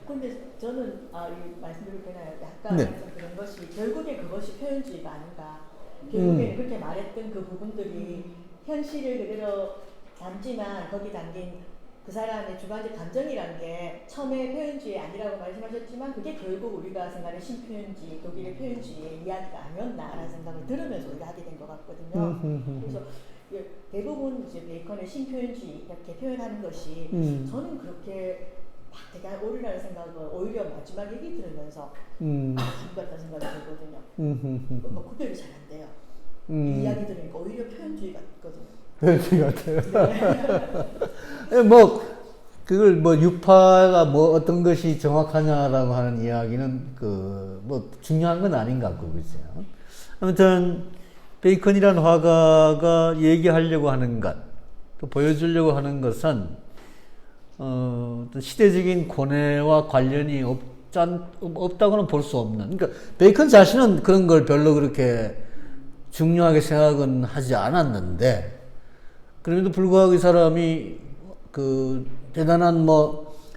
근데 저는 이 말씀드릴 때는 약간 네. 그런 것이 결국에 그것이 표현주의가 아닌가. 결국에 그렇게 말했던 그 부분들이 현실을 그대로 담지만 거기 담긴 그 사람의 주관적 감정이라는 게 처음에 표현주의 아니라고 말씀하셨지만 그게 결국 우리가 생각하는 신표현주의, 독일의 표현주의의 이야기가 아니었나라는 생각을 들으면서 우리가 하게 된 것 같거든요. 그래서 대부분 이제 베이컨의 신표현주의 이렇게 표현하는 것이 저는 그렇게 막 되게 옳으라는 생각을 오히려 마지막 얘기 들으면서 같다는 생각이 들거든요. 구별이 잘 안 돼요. 이 이야기 들으니까 오히려 표현주의 같거든요. 표현주의 같아요. 뭐, 그걸 뭐 유파가 뭐 어떤 것이 정확하냐라고 하는 이야기는 뭐 중요한 건 아닌 것 같고, 그죠? 아무튼, 베이컨이라는 화가가 얘기하려고 하는 것, 또 보여주려고 하는 것은, 시대적인 고뇌와 관련이 없다고는 볼 수 없는. 그러니까, 베이컨 자신은 그런 걸 별로 그렇게 중요하게 생각은 하지 않았는데, 그럼에도 불구하고 이 사람이 대단한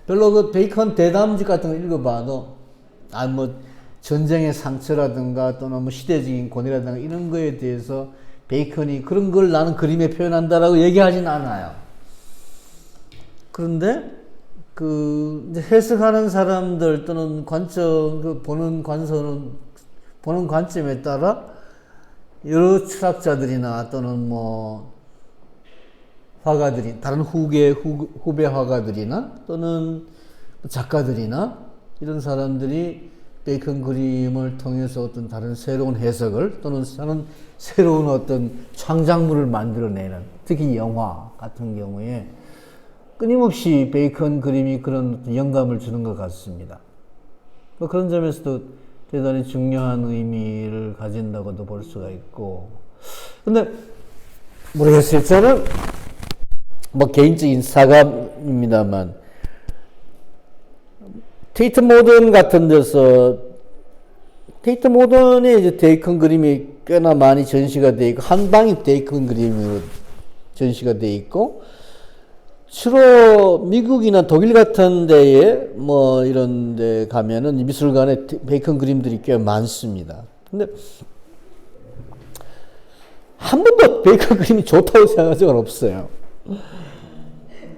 별로 베이컨 대담집 같은 거 읽어봐도, 전쟁의 상처라든가 또는 시대적인 고뇌라든가 이런 거에 대해서 베이컨이 그런 걸 나는 그림에 표현한다라고 얘기하진 않아요. 그런데, 이제 해석하는 사람들 또는 보는 관점에 따라 여러 철학자들이나 또는 화가들이, 다른 후배 화가들이나 또는 작가들이나 이런 사람들이 베이컨 그림을 통해서 어떤 다른 새로운 해석을 또는 새로운 어떤 창작물을 만들어내는, 특히 영화 같은 경우에 끊임없이 베이컨 그림이 그런 영감을 주는 것 같습니다. 그런 점에서도 대단히 중요한 의미를 가진다고도 볼 수가 있고. 근데 모르겠어요. 저는 개인적인 사감입니다만 테이트 모던 같은 데서 테이트 모던에 이제 베이컨 그림이 꽤나 많이 전시가 돼 있고 한 방이 베이컨 그림으로 전시가 돼 있고 주로 미국이나 독일 같은 데에 뭐 이런 데 가면은 미술관에 베이컨 그림들이 꽤 많습니다. 근데 한 번도 베이컨 그림이 좋다고 생각한 적은 없어요.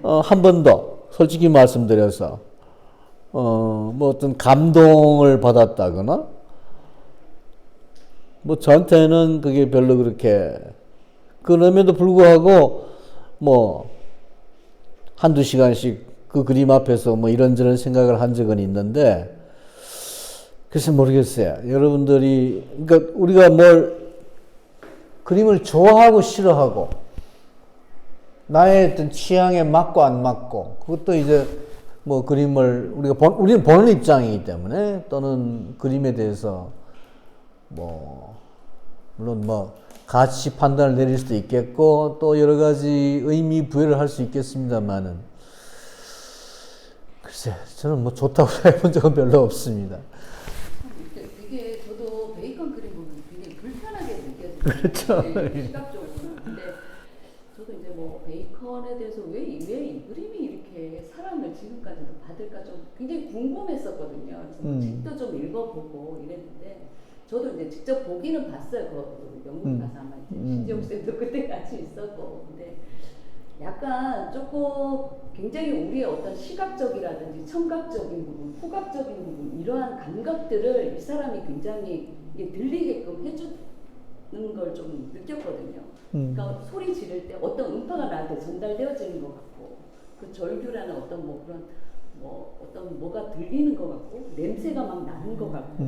한 번도 솔직히 말씀드려서 뭐 어떤 감동을 받았다거나 뭐 저한테는 그게 별로 그렇게 그럼에도 불구하고 뭐 한두 시간씩 그 그림 앞에서 뭐 이런저런 생각을 한 적은 있는데 글쎄 모르겠어요. 여러분들이 그러니까 우리가 뭘 그림을 좋아하고 싫어하고 나의 어떤 취향에 맞고 안 맞고 그것도 이제 뭐 그림을 우리는 보는 입장이기 때문에 또는 그림에 대해서 뭐 물론 뭐 가치 판단을 내릴 수도 있겠고 또 여러 가지 의미 부여를 할 수 있겠습니다만은 글쎄 저는 뭐 좋다고 해본 적은 별로 없습니다. 되게 저도 베이컨 그림 보면 굉장히 불편하게 느껴져요. 그렇죠. 네, 시각적으로는. 근데 저도 이제 뭐 베이컨에 대해서 왜 이 그림이 이렇게 사랑을 지금까지도 받을까 좀 굉장히 궁금했었거든요. 그래서 책도 좀 읽어보고 이랬는데 저도 이제 직접 보기는 봤어요. 그 영국 가서 아마 이제 신지옥 쌤도 그때 같이 있었고. 근데 약간 조금 굉장히 우리의 어떤 시각적이라든지 청각적인 부분, 후각적인 부분 이러한 감각들을 이 사람이 굉장히 이게 들리게끔 해주는 걸 좀 느꼈거든요. 그러니까 소리 지를 때 어떤 음파가 나한테 전달되어지는 것 같고 그 절규라는 어떤 뭐 그런 뭐 어떤 뭐가 들리는 것 같고 냄새가 막 나는 것 같고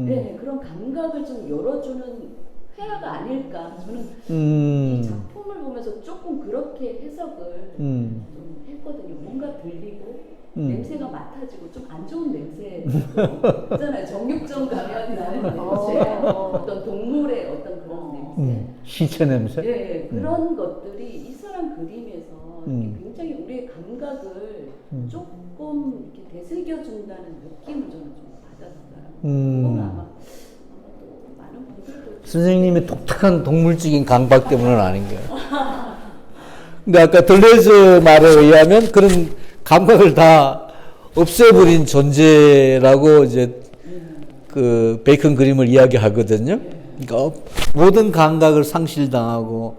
네, 그런 감각을 좀 열어주는 회화가 아닐까 저는 이 작품을 보면서 조금 그렇게 해석을 좀 했거든요. 뭔가 들리고 냄새가 맡아지고 좀 안 좋은 냄새 있잖아요. 정육점 가면 나는 냄새 어떤 동물의 어떤 그런 냄새 시체 냄새? 예, 그런 것들이 이 사람 그림에서 이렇게 굉장히 우리의 감각을 조금 이렇게 되새겨준다는 느낌을 저는 좀 받았어요. 그건 아마 또 많은 분들도 선생님의 독특한 동물적인 감각 때문은 아닌 거예요. 근데 아까 덜레즈 말에 의하면 그런 감각을 다 없애버린 존재라고 이제 그 베이컨 그림을 이야기하거든요. 그러니까 모든 감각을 상실당하고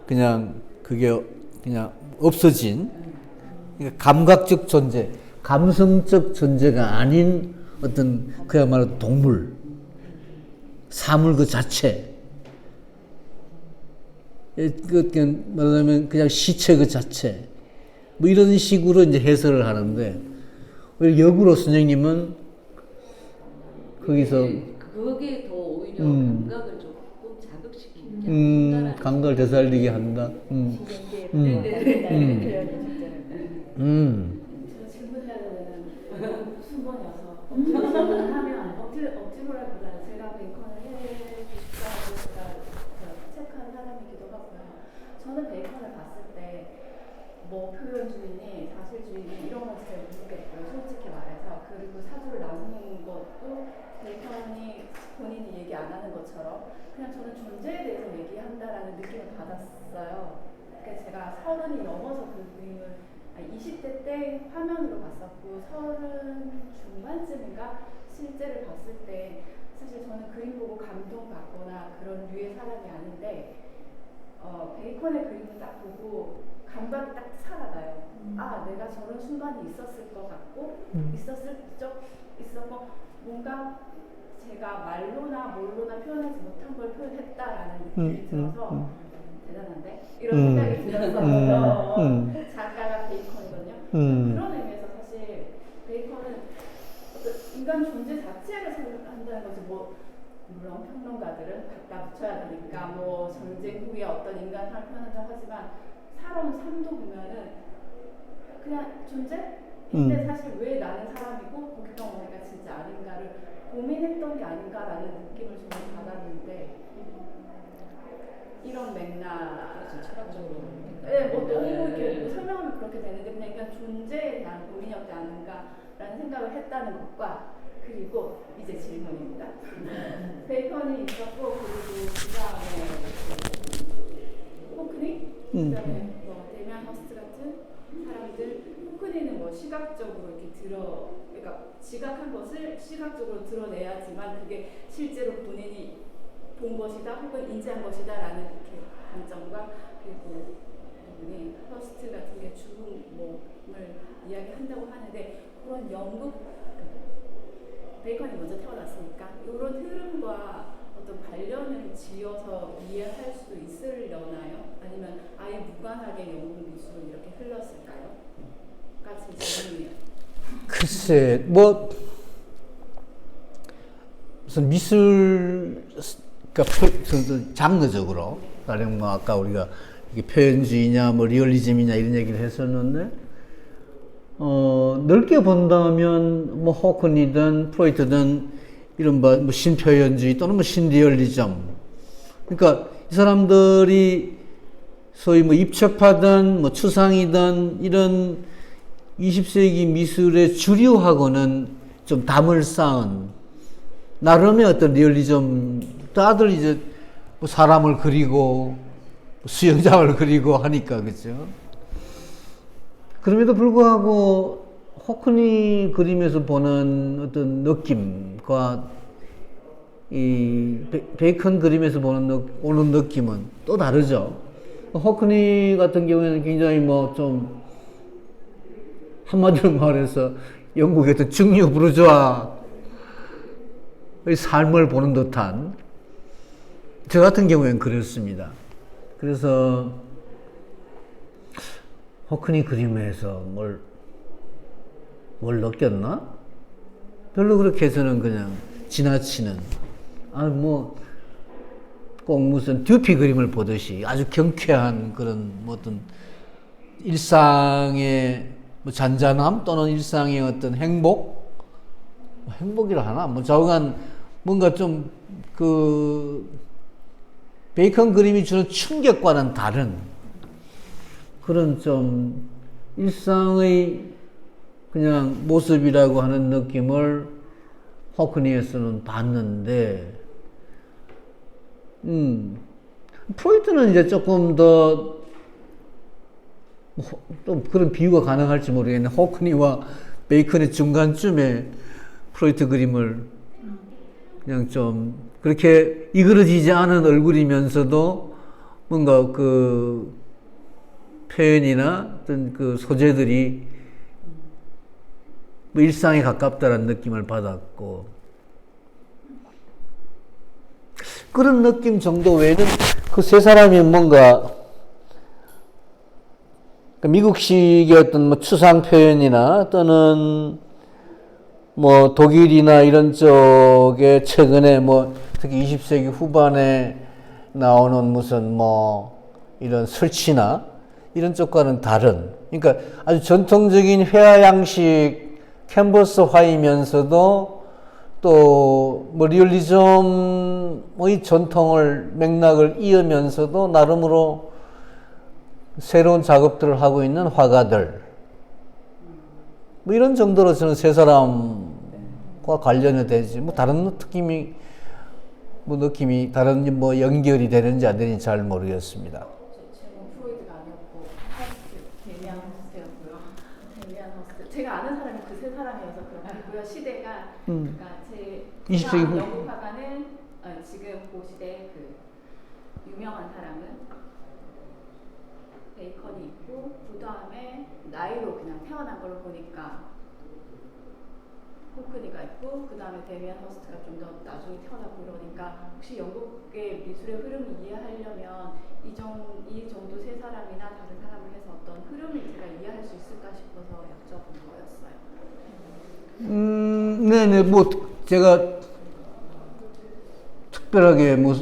그냥 그게 그냥 없어진 그러니까 감각적 존재, 감성적 존재가 아닌 어떤 그야말로 동물, 사물 그 자체. 그 말하자면 그냥 시체 그 자체. 뭐 이런 식으로 이제 해설을 하는데 역으로 선생님은 거기서 그게 더 오히려 감각을 조금 자극시키는 게 아닌가라는 감각을 되살리게 한다. 제가 질문해야 되는 순번이어서 억지로 하면 억지로라기보다는 제가 베이컨을 해주시다고 제가 체크한 사람이기도 하고요. 저는 베이컨을 봤을 때 뭐 표현주의니 사실주의니 이런 건 잘 모르겠고요. 솔직히 말해서 그리고 사주를 나누는 것도 베이컨이 본인이 얘기 안 하는 것처럼 그냥 저는 존재에 대해서 얘기한다라는 느낌을 받았어요. 그러니까 제가 30이 넘어서 그 그림을 20대 때 화면으로 봤었고 30 중반쯤인가 실제를 봤을 때 사실 저는 그림 보고 감동받거나 그런 류의 사람이 아닌데 베이컨의 그림을 딱 보고 감각이 딱 살아나요. 아, 내가 저런 순간이 있었을 것 같고 있었을 적 있었고 뭔가 제가 말로나 뭘로나 표현하지 못한 걸 표현했다라는 느낌이 들어서 대단한데? 이런 생각이 들었어요. 작가가 베이컨이거든요. 그런 의미에서 사실 베이컨은 어떤 인간 존재 자체를 생각한다는 거지 뭐 물론 평론가들은 갖다 붙여야 되니까 뭐 전쟁 후에 어떤 인간상을 표현한다고 하지만 살아온 삶도 보면은 그냥 존재? 근데 사실 왜 나는 사람이고 거기가 내가 진짜 아닌가를 고민했던 게 아닌가라는 느낌을 저는 받았는데 이런 맥락 철학적으로 네, 뭐 너무 이렇게 뭐 설명하면 그렇게 되는데 그냥 인간 존재에 대한 고민이었지 않은가라는 생각을 했다는 것과 그리고 이제 질문입니다. 베이컨이 있었고 그리고 그 다음에 호크니, 그 다음에 뭐 데미안 허스트 같은 뭐 시각적으로 이렇게 그러니까 지각한 것을 시각적으로 드러내야지만 그게 실제로 본인이 본 것이다 혹은 인지한 것이다라는 이렇게 관점과 그리고 퍼스트 같은 게 죽음을 이야기한다고 하는데 그런 영국 베이컨이 먼저 태어났으니까 이런 흐름과 어떤 관련을 지어서 이해할 수 있으려나요? 아니면 아예 무관하게 영국 미술은 이렇게 흘렀을까요? 같은 질문이에요. 글쎄, 뭐 무슨 미술, 그러니까 장르적으로, 가령 뭐 아까 우리가 이게 표현주의냐, 뭐 리얼리즘이냐 이런 얘기를 했었는데, 넓게 본다면 뭐 호크니든 프로이트든 이런 뭐 신표현주의 또는 뭐 신리얼리즘, 그러니까 이 사람들이 소위 뭐 입체파든 뭐 추상이든 이런 20세기 미술의 주류하고는 좀 담을 쌓은 나름의 어떤 리얼리즘, 다들 이제 뭐 사람을 그리고 수영장을 그리고 하니까, 그죠? 그럼에도 불구하고 호크니 그림에서 보는 어떤 느낌과 이 베이컨 그림에서 오는 느낌은 또 다르죠. 호크니 같은 경우에는 굉장히 뭐 좀 한마디로 말해서 영국의 어떤 중류 부르주아의 삶을 보는 듯한, 저 같은 경우에는 그렇습니다. 그래서 호크니 그림에서 뭘 느꼈나? 별로 그렇게 해서는 그냥 지나치는, 꼭 무슨 듀피 그림을 보듯이 아주 경쾌한 그런 뭐 어떤 일상의 뭐 잔잔함 또는 일상의 어떤 행복이라 하나? 뭐 좌우간 뭔가 좀 베이컨 그림이 주는 충격과는 다른 그런 좀 일상의 그냥 모습이라고 하는 느낌을 호크니에서는 봤는데, 프로이트는 이제 조금 더 또 그런 비유가 가능할지 모르겠는데, 호크니와 베이컨의 중간쯤에 프로이트 그림을 그냥 좀 그렇게 이그러지지 않은 얼굴이면서도 뭔가 그 표현이나 어떤 그 소재들이 뭐 일상에 가깝다는 느낌을 받았고, 그런 느낌 정도 외에는 그 세 사람이 뭔가 미국식의 어떤 뭐 추상 표현이나 또는 뭐 독일이나 이런 쪽에 최근에 뭐 특히 20세기 후반에 나오는 무슨 뭐 이런 설치나 이런 쪽과는 다른, 그러니까 아주 전통적인 회화 양식 캔버스화이면서도 또 뭐 리얼리즘의 전통을 맥락을 이으면서도 나름으로 새로운 작업들을 하고 있는 화가들, 뭐 이런 정도로 저는 세 사람과 관련이 되지 뭐 다른 느낌이 다른 뭐 연결이 되는지 안 되는지 잘 모르겠습니다. 제목 프로이트가 아니었고 데미안 허스트였고요. 데미안 허스트. 제가 아는 사람이 그 세 사람이어서 그렇고요. 시대가 그러니까 제 20세기 후 영국 화가는 지금 그 시대 그 유명한 사람은 베이컨이 있고 그 다음에 나이로 그냥 태어난 걸로 보니까 호크니가 있고 그 다음에 데미안 허스트가 좀 더 나중에 태어나고 그러니까 혹시 영국의 미술의 흐름을 이해하려면 이 정도 세 사람이나 다른 사람을 해서 어떤 흐름을 제가 이해할 수 있을까 싶어서 여쭤본 거였어요. 네네, 뭐 제가 특별하게 뭐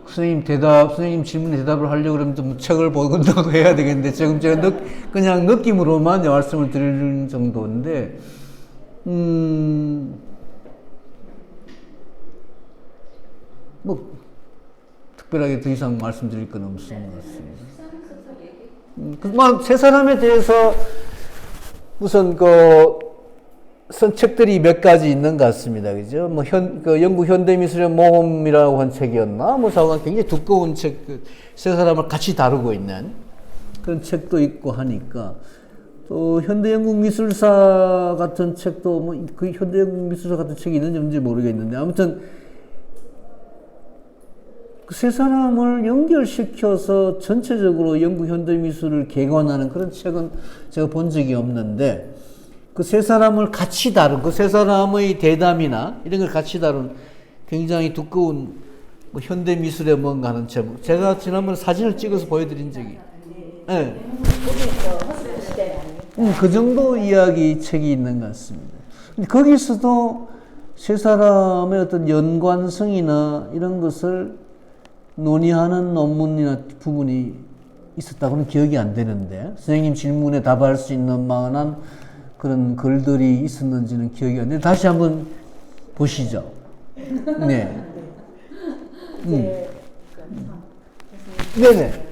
선생님 질문에 대답을 하려고 그러면 좀 책을 보건다고 해야 되겠는데, 지금 제가 그냥 느낌으로만 말씀을 드리는 정도인데, 뭐 특별하게 더 이상 말씀드릴 건 없는 것 같습니다. 세 사람에 대해서 무슨 쓴 책들이 몇 가지 있는 것 같습니다. 그죠? 뭐 영국 현대미술의 모험이라고 한 책이었나? 뭐 자관 굉장히 두꺼운 책, 세 사람을 같이 다루고 있는 그런 책도 있고 하니까 또 현대영국미술사 같은 책도 뭐 그 현대영국미술사 같은 책이 있는지 없는지 모르겠는데 아무튼 그 세 사람을 연결시켜서 전체적으로 영국 현대미술을 개관하는 그런 책은 제가 본 적이 없는데 그 세 사람을 같이 다룬 그 세 사람의 대담이나 이런 걸 같이 다룬 굉장히 두꺼운 뭐 현대미술의 뭔가 하는 제목 제가 지난번에 사진을 찍어서 보여드린 적이 네. 거기서 허스트 시대 아니에요? 그 정도 이야기 책이 있는 것 같습니다. 근데 거기서도 세 사람의 어떤 연관성이나 이런 것을 논의하는 논문이나 부분이 있었다고는 기억이 안 되는데 선생님 질문에 답할 수 있는 만한 그런 글들이 있었는지는 기억이 안 나는데 다시 한번 보시죠. 네. 네네.